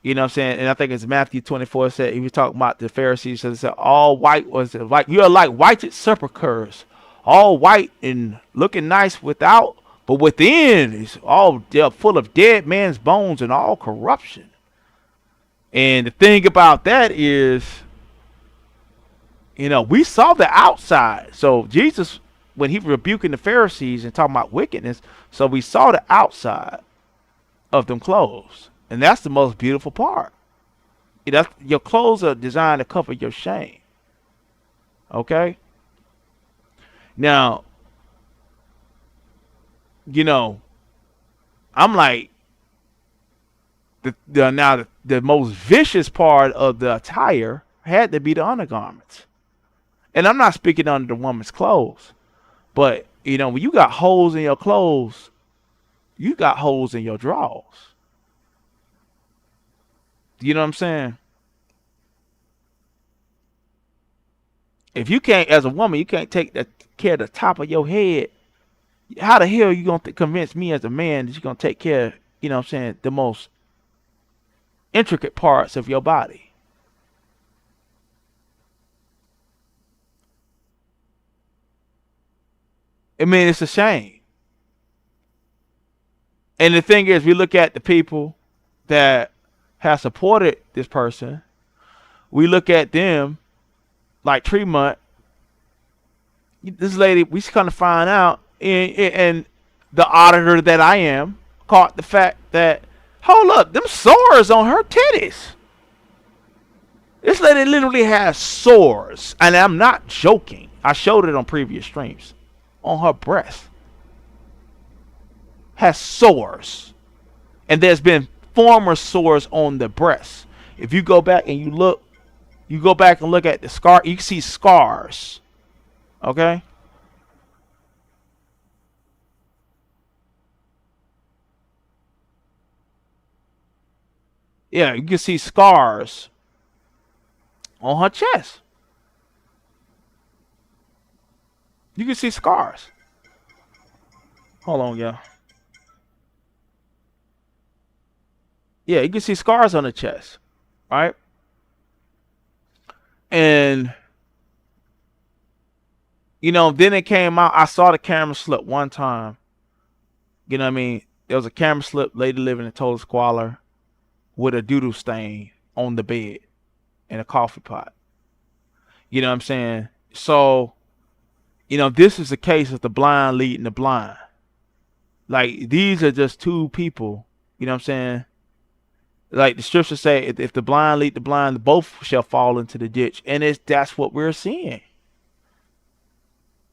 you know what I'm saying? And I think it's Matthew 24 said he was talking about the Pharisees. So it said all white was like you're like whited sepulchres, all white and looking nice without, But within is all full of dead man's bones and all corruption. And the thing about that is, we saw the outside. So Jesus, when he rebuking the Pharisees and talking about wickedness, so we saw the outside of them clothes. And that's the most beautiful part. Your clothes are designed to cover your shame. Okay? Now, I'm like, the most vicious part of the attire had to be the undergarments. And I'm not speaking under the woman's clothes. But, when you got holes in your clothes, you got holes in your drawers. You know what I'm saying? If you can't, as a woman, you can't take care of the top of your head, how the hell are you going to convince me as a man that you're going to take care of, the most intricate parts of your body? I mean, it's a shame. And the thing is, we look at the people that have supported this person. We look at them like Tremont. This lady, we kind of find out, and the auditor that I am, caught the fact that, hold up, them sores on her titties. This lady literally has sores, and I'm not joking. I showed it on previous streams. On her breast. Has sores. And there's been former sores on the breast. If you go back and you go back and look at the scar, you can see scars. Okay? Yeah, you can see scars on her chest. You can see scars. Hold on, y'all. Yeah, you can see scars on the chest, right? And, then it came out. I saw the camera slip one time. You know what I mean? There was a camera slip, lady living in total squalor with a doodle stain on the bed and a coffee pot. You know what I'm saying? So, this is the case of the blind leading the blind. Like, these are just two people, you know what I'm saying? Like the scriptures say, if the blind lead the blind, both shall fall into the ditch. And that's what we're seeing.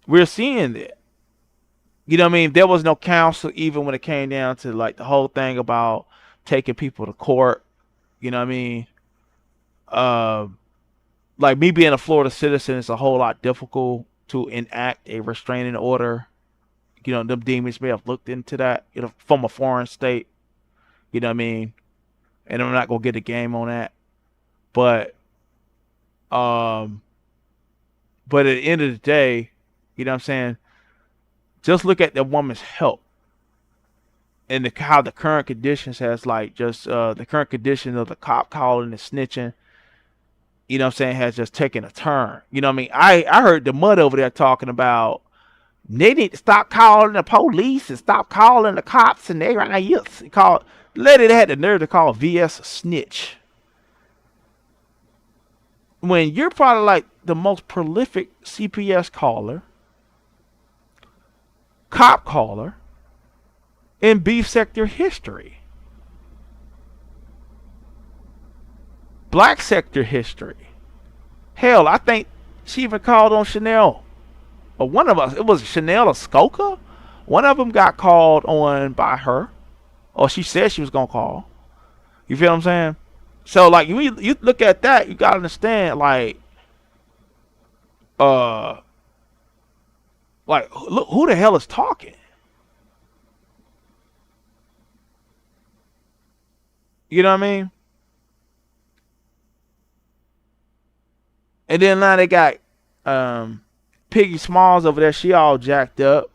We're seeing that. You know what I mean? There was no counsel even when it came down to like the whole thing about taking people to court. You know what I mean? Like me being a Florida citizen, it's a whole lot difficult to enact a restraining order. Them demons may have looked into that, from a foreign state. You know what I mean? And I'm not gonna get a game on that. But at the end of the day, you know what I'm saying? Just look at the woman's health and how the current conditions has like just the current condition of the cop calling and snitching, you know what I'm saying, has just taken a turn. You know what I mean? I heard the mud over there talking about they need to stop calling the police and stop calling the cops, and they right here called lady that had the nerve to call VS a snitch. When you're probably like the most prolific CPS caller, cop caller in beef sector history, black sector history. Hell, I think she even called on Chanel. Or one of us, it was Chanel or Skoka. One of them got called on by her. Or she said she was going to call. You feel what I'm saying? So, like, you look at that, you got to understand, like, look, who the hell is talking? You know what I mean? And then now they got Piggy Smalls over there. She all jacked up.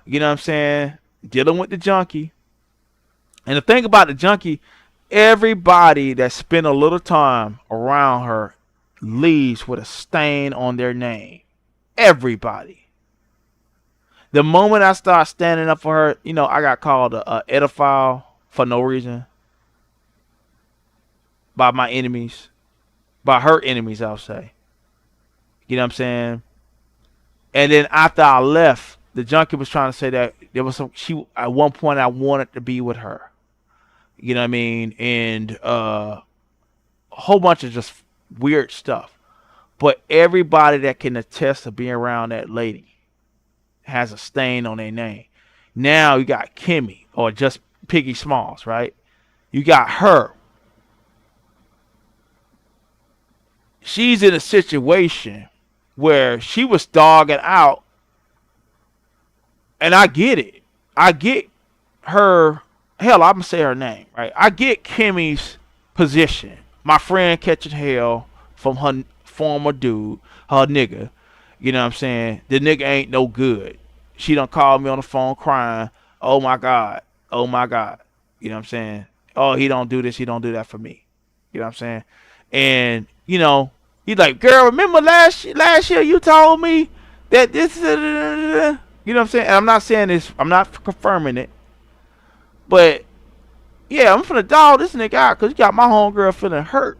You know what I'm saying? Dealing with the junkie. And the thing about the junkie, everybody that spent a little time around her leaves with a stain on their name. Everybody. The moment I start standing up for her, I got called a edophile for no reason by my enemies, by her enemies, I'll say. You know what I'm saying? And then after I left, the junkie was trying to say that there was some. She at one point I wanted to be with her. You know what I mean? And a whole bunch of just weird stuff. But everybody that can attest to being around that lady has a stain on their name. Now you got Kimmy or just Piggy Smalls, right? You got her. She's in a situation where she was dogging out, and I get it. I get her. Hell, I'm gonna say her name, right? I get Kimmy's position. My friend catching hell from her former dude, her nigga. You know what I'm saying? The nigga ain't no good. She done called me on the phone crying. Oh my God. Oh my God. You know what I'm saying? Oh, he don't do this. He don't do that for me. You know what I'm saying? And he's like, girl, remember last year you told me that this. You know what I'm saying? And I'm not saying this. I'm not confirming it. But yeah, I'm finna dog this nigga out because you got my homegirl feeling hurt.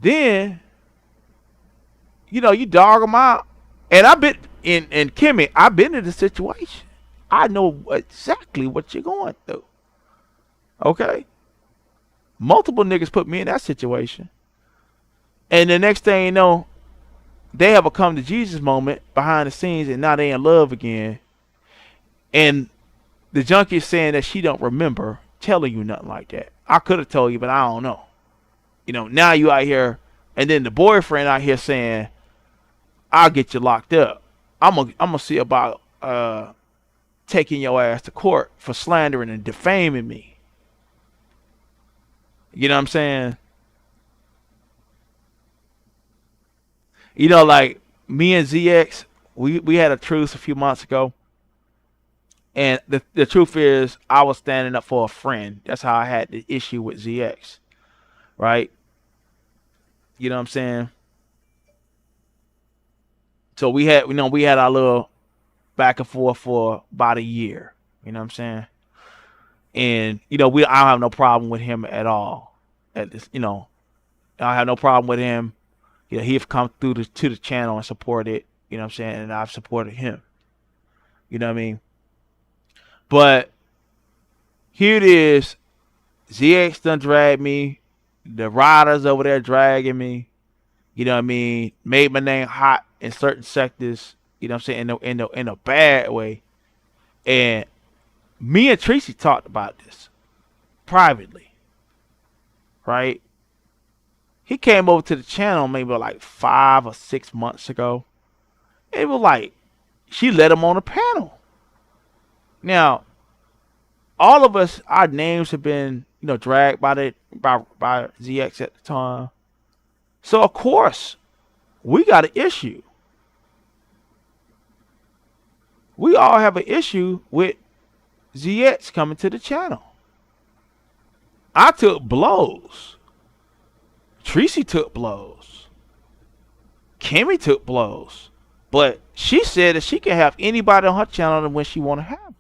Then you dog him out. And I've been in Kimmy, I've been in the situation. I know exactly what you're going through. Okay? Multiple niggas put me in that situation. And the next thing you know, they have a come to Jesus moment behind the scenes and now they in love again. And the junkie is saying that she don't remember telling you nothing like that. I could have told you, but I don't know. Now you out here, and then the boyfriend out here saying, I'll get you locked up. I'm gonna see about taking your ass to court for slandering and defaming me. You know what I'm saying? Like me and ZX, we had a truce a few months ago. And the truth is, I was standing up for a friend. That's how I had the issue with ZX, right? You know what I'm saying? So we had our little back and forth for about a year. You know what I'm saying? And I don't have no problem with him at all. At this, I have no problem with him. He've come through to the channel and supported. You know what I'm saying? And I've supported him. You know what I mean? But here it is. ZX done dragged me. The riders over there dragging me. You know what I mean? Made my name hot in certain sectors. You know what I'm saying? In a bad way. And me and Tracy talked about this privately, right? He came over to the channel maybe like 5 or 6 months ago. It was like she let him on the panel. Now, all of us, our names have been, dragged by ZX at the time. So of course, we got an issue. We all have an issue with ZX coming to the channel. I took blows. Tracy took blows. Kimmy took blows. But she said that she can have anybody on her channel when she want to have.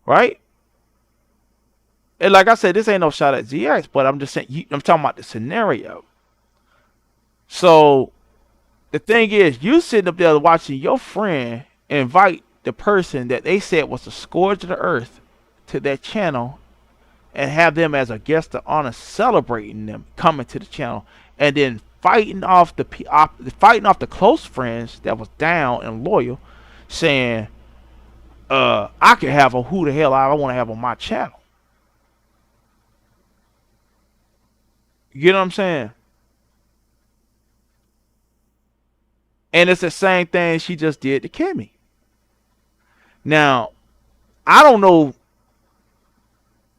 Right? And like I said, this ain't no shot at ZX, but I'm just saying, I'm talking about the scenario. So the thing is, you sitting up there watching your friend invite the person that they said was the scourge of the earth to their channel and have them as a guest of honor celebrating them coming to the channel, and then fighting off the close friends that was down and loyal, saying, I can have who the hell I want to have on my channel. You know what I'm saying? And it's the same thing she just did to Kimmy. Now, I don't know.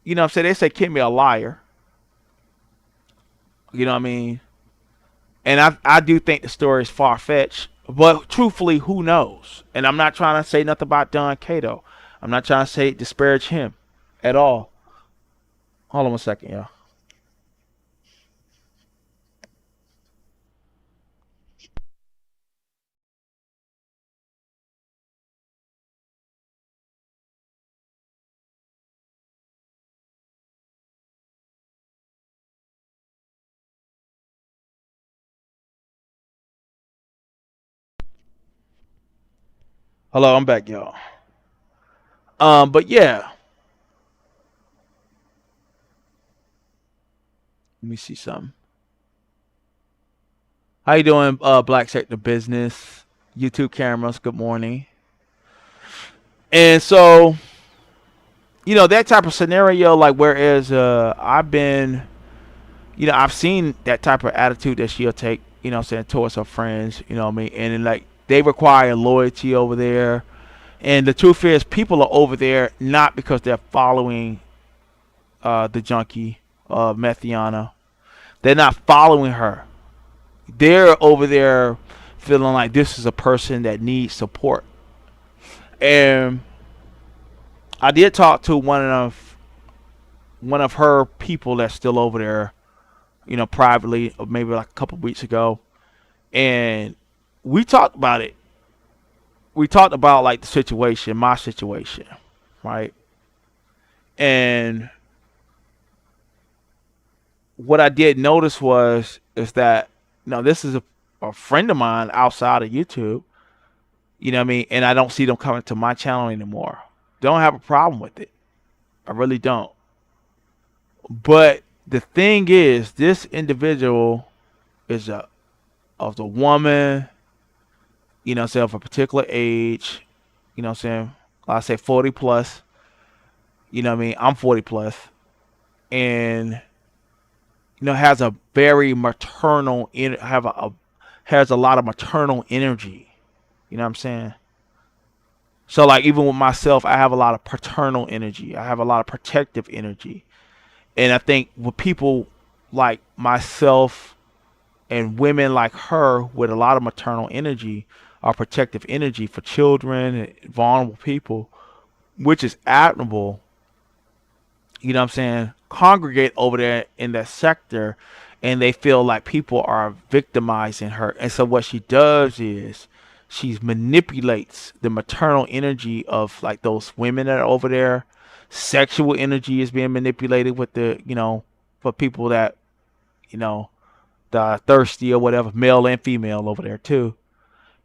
You know what I'm saying? They say Kimmy a liar. You know what I mean? And I do think the story is far-fetched. But truthfully, who knows? And I'm not trying to say nothing about Don Cato. I'm not trying to disparage him at all. Hold on one second, y'all. Hello, I'm back, y'all. But yeah, let me see something. How you doing, Black Sector Business? YouTube cameras, good morning. And so, that type of scenario, like whereas I've been, I've seen that type of attitude that she'll take, saying towards her friends, what I mean? And then, like they require loyalty over there. And the truth is, people are over there not because they're following the junkie, Methiana. They're not following her. They're over there feeling like this is a person that needs support. And I did talk to one of her people that's still over there, privately, maybe like a couple of weeks ago, and we talked about it. We talked about like the situation, my situation, right? And what I did notice is that this is a friend of mine outside of YouTube. You know what I mean? And I don't see them coming to my channel anymore. Don't have a problem with it. I really don't. But the thing is, this individual is of the woman, of a particular age, I say 40 plus, I'm 40 plus, and has a very maternal has a lot of maternal energy. You know what I'm saying? So like even with myself, I have a lot of paternal energy. I have a lot of protective energy. And I think with people like myself and women like her with a lot of maternal energy or protective energy for children and vulnerable people, which is admirable, I'm saying, congregate over there in that sector, and they feel like people are victimizing her. And so what she does is she manipulates the maternal energy of like those women that are over there. Sexual energy is being manipulated with for people that, the thirsty or whatever, male and female over there too.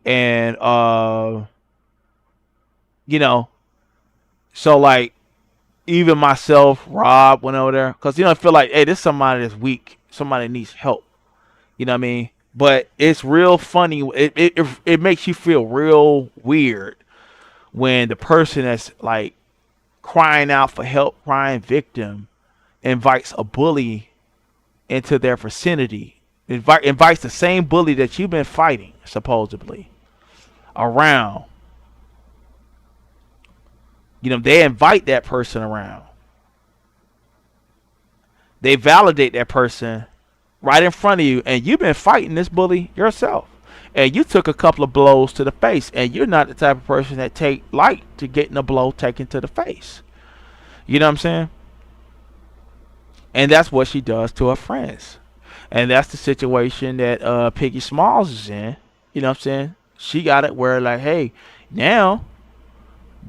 And you know, so like even myself, Rob went over there because I feel like, hey, this is somebody that's weak, somebody that needs help. You know what I mean? But it's real funny. It makes you feel real weird when the person that's like crying out for help, crying victim, invites a bully into their vicinity. Invites the same bully that you've been fighting, supposedly, around. They invite that person around. They validate that person right in front of you, and you've been fighting this bully yourself. And you took a couple of blows to the face, and you're not the type of person that take light to getting a blow taken to the face. You know what I'm saying? And that's what she does to her friends. And that's the situation that Piggy Smalls is in. You know what I'm saying? She got it where like, hey, now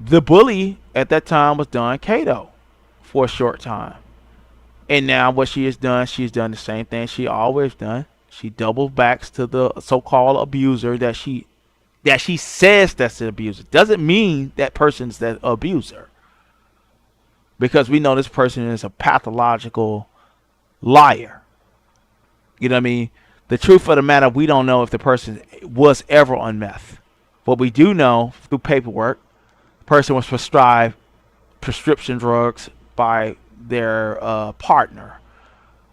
the bully at that time was Don Cato for a short time. And now what she has done, she's done the same thing she always done. She doubles backs to the so-called abuser that she says that's an abuser. Doesn't mean that person's the abuser. Because we know this person is a pathological liar. You know what I mean? The truth of the matter, we don't know if the person was ever on meth. What we do know through paperwork, the person was prescribed prescription drugs by their partner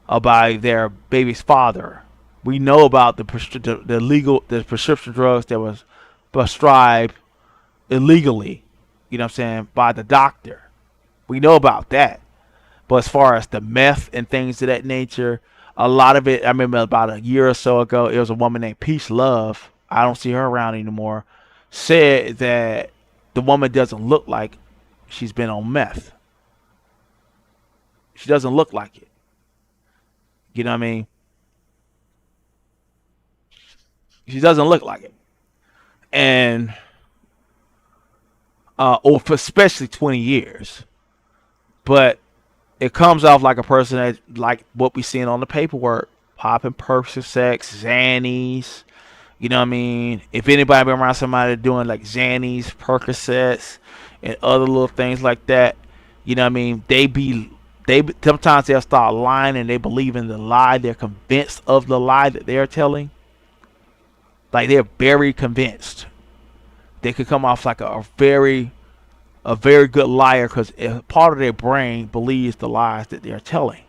or by their baby's father. We know about the prescription drugs that was prescribed illegally, you know what I'm saying, by the doctor. We know about that. But as far as the meth and things of that nature, a lot of it, I remember about a year or so ago, it was a woman named Peace Love. I don't see her around anymore. Said that the woman doesn't look like she's been on meth. She doesn't look like it. You know what I mean? She doesn't look like it. And, or for especially 20 years. But it comes off like a person that, like what we seen on the paperwork, popping Percocets, Xannies, You know what I mean? If anybody been around somebody doing like Xannies, Percocets, and other little things like that, you know what I mean? Sometimes they'll start lying and they believe in the lie. They're convinced of the lie that they're telling. Like they're very convinced. They could come off like a very good liar because part of their brain believes the lies that they're telling.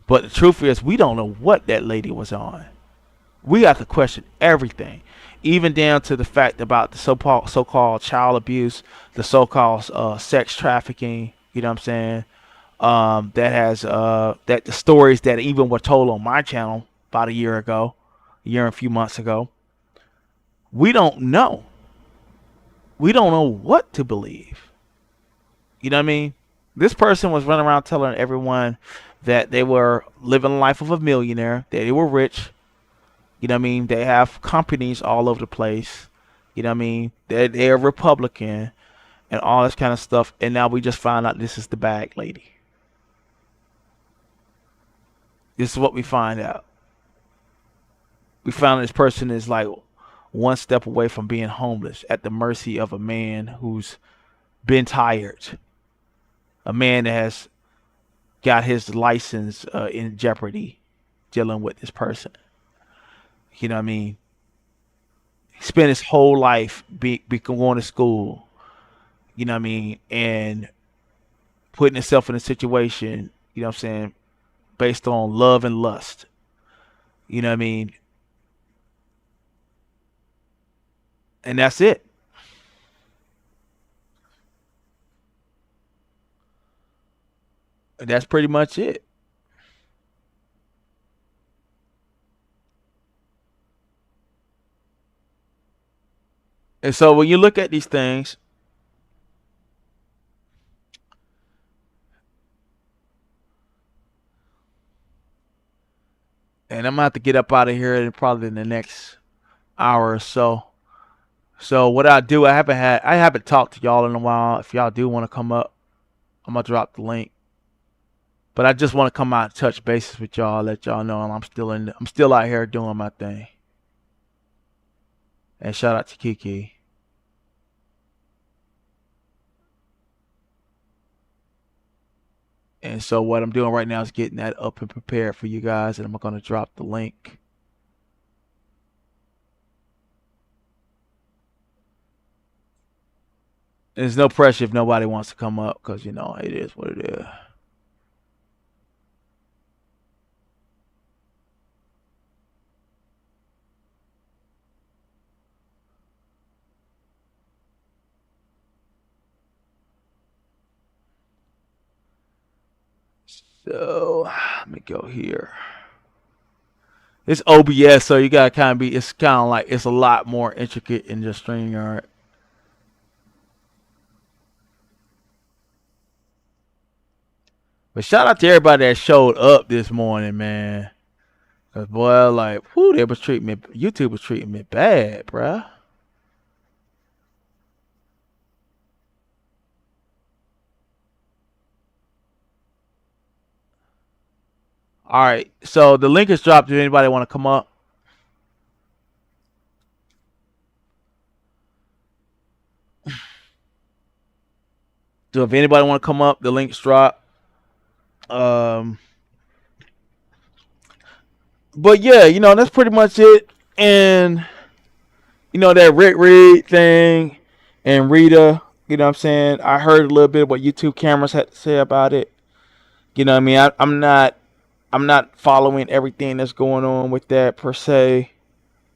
But the truth is, we don't know what that lady was on. We got to question everything, even down to the fact about the so-called child abuse, the so-called sex trafficking. You know what I'm saying? That the stories that even were told on my channel about a year and a few months ago. We don't know. We don't know what to believe. You know what I mean? This person was running around telling everyone that they were living the life of a millionaire, that they were rich. You know what I mean? They have companies all over the place. You know what I mean? They're Republican and all this kind of stuff. And now we just find out this is the bag lady. This is what we find out. We found this person is like one step away from being homeless at the mercy of a man who's been tired. A man that has got his license in jeopardy dealing with this person. You know what I mean? He spent his whole life going to school, you know what I mean, and putting himself in a situation, you know what I'm saying, based on love and lust. You know what I mean? And that's it. That's pretty much it. And so when you look at these things, and I'm gonna have to get up out of here in probably in the next hour or so. So what I do, I haven't talked to y'all in a while. If y'all do want to come up, I'm gonna drop the link. But I just want to come out and touch bases with y'all, let y'all know I'm still out here doing my thing. And shout out to Kiki. And so what I'm doing right now is getting that up and prepared for you guys, and I'm gonna drop the link. There's no pressure if nobody wants to come up, because you know it is what it is. So let me go here. It's OBS, so you gotta kind of be. It's kind of like it's a lot more intricate in just StreamYard. But shout out to everybody that showed up this morning, man. Cause boy, like, whoo, they was treating me. YouTube was treating me bad, bruh. All right, so the link is dropped. If anybody want to come up, so if anybody want to come up, the link's dropped. But yeah, you know that's pretty much it. And you know that Rick Reed thing and Rita. You know what I'm saying? I heard a little bit what YouTube cameras had to say about it. You know what I mean? I'm not following everything that's going on with that per se.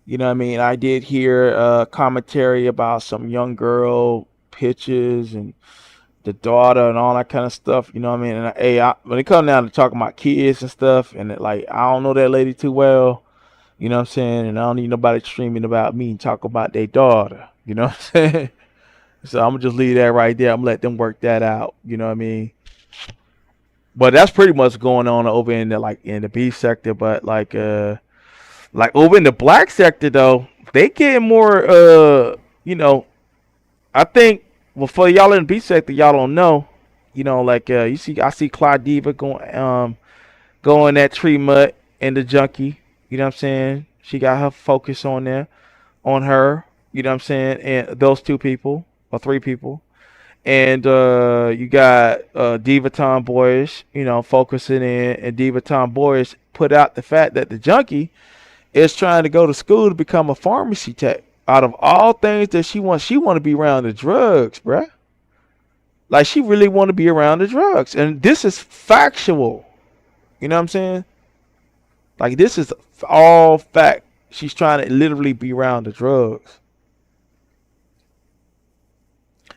You know what I mean? I did hear commentary about some young girl pictures and the daughter and all that kind of stuff. You know what I mean? And when it comes down to talking about kids and stuff, and I don't know that lady too well. You know what I'm saying? And I don't need nobody streaming about me and talk about their daughter. You know what I'm saying? So I'm gonna just leave that right there. I'm gonna let them work that out. You know what I mean? But that's pretty much going on over in the beef sector. But like over in the black sector though, they getting more you know, I think well for y'all in the beef sector, y'all don't know. You know, I see Clyde Diva going that tree mutt and the junkie. You know what I'm saying? She got her focus on there, on her. You know what I'm saying? And those two people or three people. And you got Diva Tomboyish, focusing in, and Diva Tomboyish put out the fact that the junkie is trying to go to school to become a pharmacy tech. Out of all things that she want to be around the drugs, bruh. Like she really want to be around the drugs, and this is factual. You know what I'm saying? Like this is all fact. She's trying to literally be around the drugs.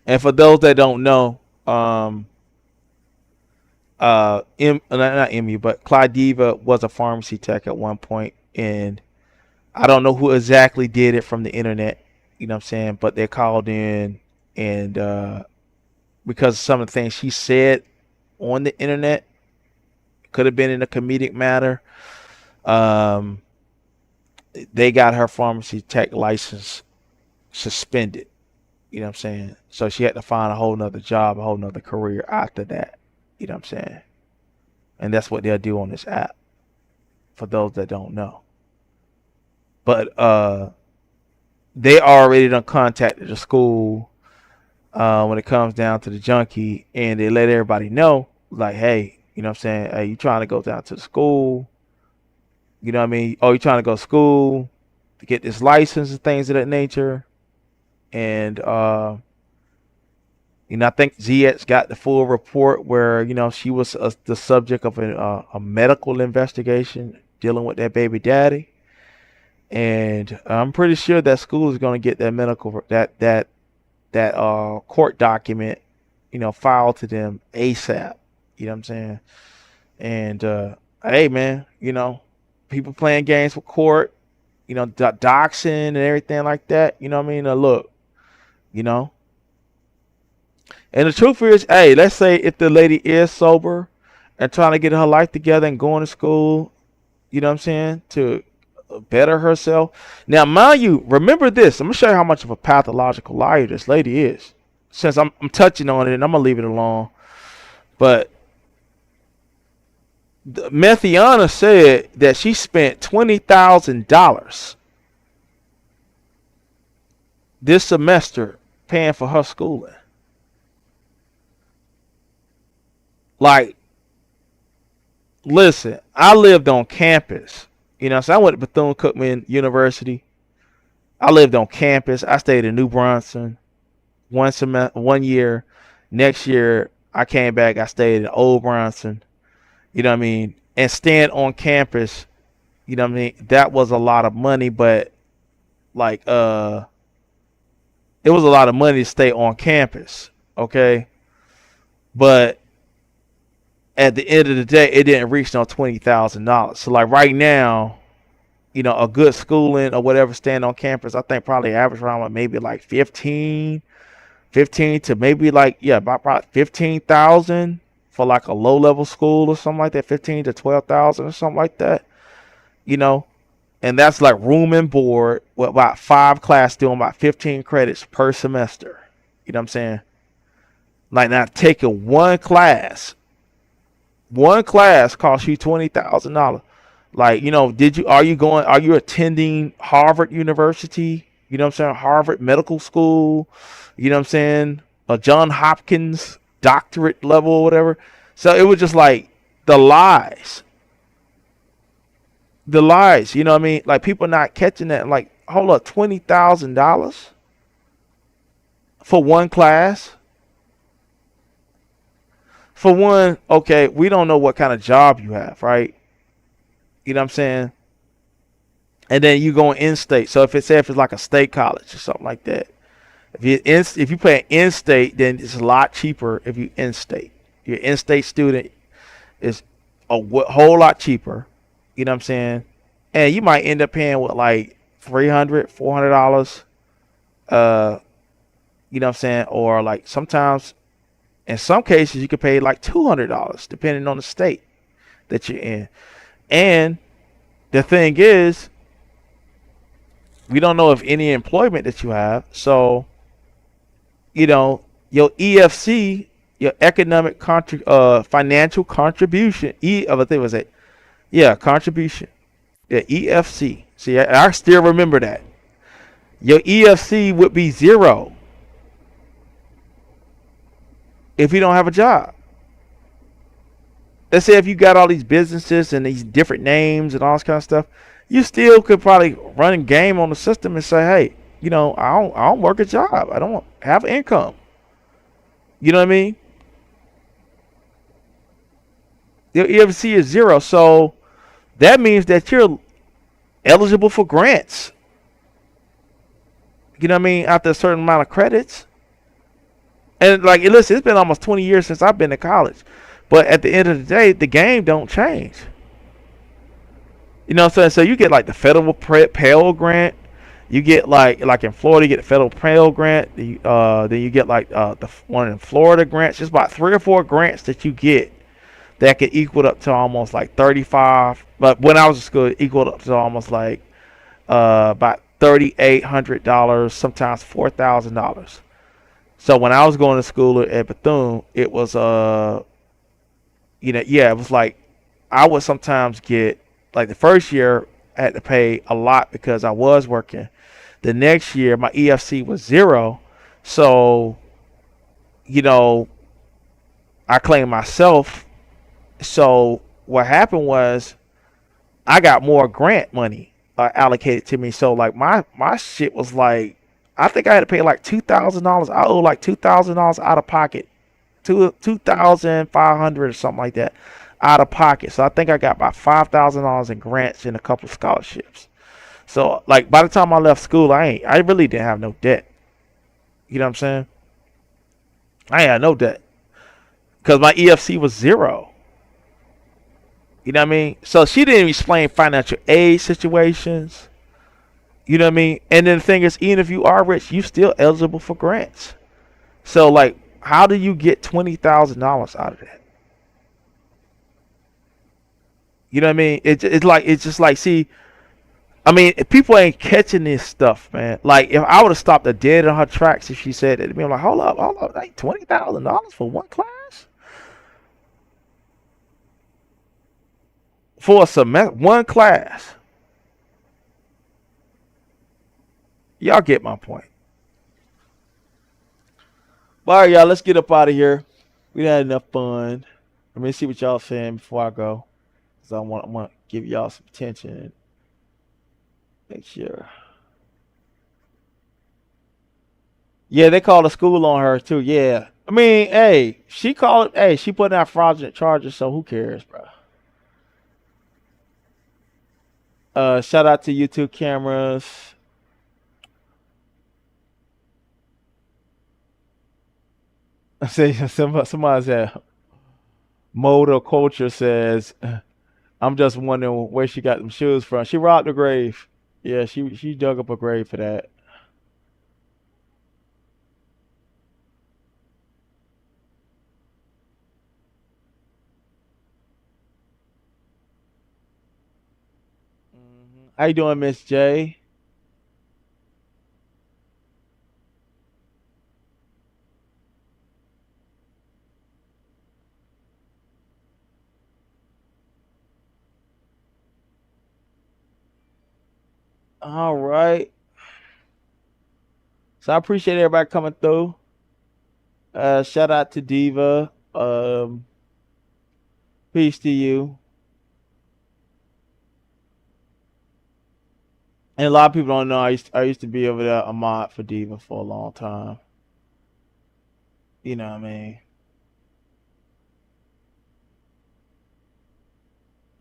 And for those that don't know, not Emmy, but Clyde Diva was a pharmacy tech at one point, and I don't know who exactly did it from the internet. You know what I'm saying? But they called in, and because of some of the things she said on the internet, could have been in a comedic matter. Um, they got her pharmacy tech license suspended. You know what I'm saying? So she had to find a whole nother job, a whole nother career after that. You know what I'm saying? And that's what they'll do on this app, for those that don't know. But they already done contacted the school when it comes down to the junkie, and they let everybody know, like, hey, you know what I'm saying? Hey, you trying to go down to the school? You know what I mean? Oh, you trying to go to school to get this license and things of that nature? And I think ZX got the full report where she was the subject of a medical investigation dealing with that baby daddy, and I'm pretty sure that school is going to get that medical that court document, filed to them ASAP. You know what I'm saying? And hey, man, people playing games with court, doxing and everything like that. You know what I mean? Look, you know. And the truth is, hey, let's say if the lady is sober and trying to get her life together and going to school, you know what I'm saying, to better herself. Now, mind you, remember this. I'm going to show you how much of a pathological liar this lady is. Since I'm touching on it, and I'm going to leave it alone. But Methiana said that she spent $20,000 this semester paying for her schooling. Like, listen, I lived on campus. So I went to Bethune-Cookman University. I lived on campus. I stayed in New Brunswick 1 year. Next year, I came back. I stayed in Old Brunswick. You know what I mean? And staying on campus, you know what I mean? That was a lot of money, but like, it was a lot of money to stay on campus. Okay. But at the end of the day, it didn't reach no $20,000. So like right now, a good schooling or whatever staying on campus, I think probably average around like maybe like 15 to maybe like, yeah, about probably 15,000 for like a low level school or something like that, 15 to 12,000 or something like that, and that's like room and board with about 5 classes doing about 15 credits per semester. You know what I'm saying? Like now taking one class costs you $20,000. Like, are you attending Harvard University? You know what I'm saying? Harvard Medical School, you know what I'm saying? A John Hopkins doctorate level or whatever. So it was just like the lies, you know what I mean? Like people not catching that. Like, hold up, $20,000 for one class. For one, okay, we don't know what kind of job you have, right? You know what I'm saying? And then you go in-state. So if it's like a state college or something like that, if you pay in-state, then it's a lot cheaper if you in-state. Your in-state student is a whole lot cheaper. You know what I'm saying? And you might end up paying with like $300, $400. You know what I'm saying? Or like sometimes, in some cases, you could pay like $200 depending on the state that you're in. And the thing is, we don't know if any employment that you have. So, your EFC, your economic financial contribution, I think was it? Yeah, contribution. Yeah, EFC. See, I still remember that. Your EFC would be zero if you don't have a job. Let's say if you got all these businesses and these different names and all this kind of stuff, you still could probably run a game on the system and say, hey, I don't work a job. I don't have income. You know what I mean? Your EFC is zero, so that means that you're eligible for grants. You know what I mean? After a certain amount of credits. And like, listen, it's been almost 20 years since I've been to college. But at the end of the day, the game don't change. You know what I'm saying? So you get like the federal Pell Grant. You get like in Florida, you get the federal Pell Grant. Then you get like the one in Florida grants. There's about 3 or 4 grants that you get that could equal up to almost like 35. But when I was in school, it equaled up to almost like about $3,800, sometimes $4,000. So when I was going to school at Bethune, it was it was like I would sometimes get like the first year I had to pay a lot because I was working. The next year my EFC was zero, so you know I claimed myself. So what happened was I got more grant money allocated to me. So like my shit was like I think I had to pay like $2,000. I owe like $2,000 out of pocket, 2,500 or something like that out of pocket. So I think I got about $5,000 in grants and a couple of scholarships. So like by the time I left school, I really didn't have no debt. You know what I'm saying? I ain't had no debt because my EFC was zero. You know what I mean? So she didn't explain financial aid situations. You know what I mean? And then the thing is, even if you are rich, you still eligible for grants. So like, how do you get $20,000 out of that? You know what I mean? It's just like, see, I mean, if people ain't catching this stuff, man. Like, if I would have stopped her dead in her tracks if she said it to me, I'm like, hold up, like $20,000 for one class, for a semester, one class. Y'all get my point. All right, y'all, let's get up out of here. We had enough fun. Let me see what y'all saying before I go, cause I want to give y'all some attention and make sure. Yeah, they called a school on her too. Yeah, I mean, hey, she called it. Hey, she put out fraudulent charges, so who cares, bro? Shout out to YouTube cameras. I say somebody said Motor Culture says, I'm just wondering where she got them shoes from. She robbed the grave. Yeah, she dug up a grave for that. How you doing, Miss J? All right. So I appreciate everybody coming through. Shout out to Diva. Peace to you. And a lot of people don't know I used to be over there a mod for Diva for a long time. You know what I mean?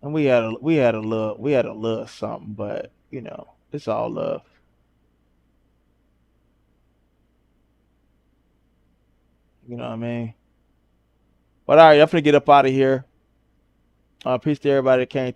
And we had a little something, but it's all love. You know what I mean? But all right, I'm finna get up out of here. Peace to everybody that came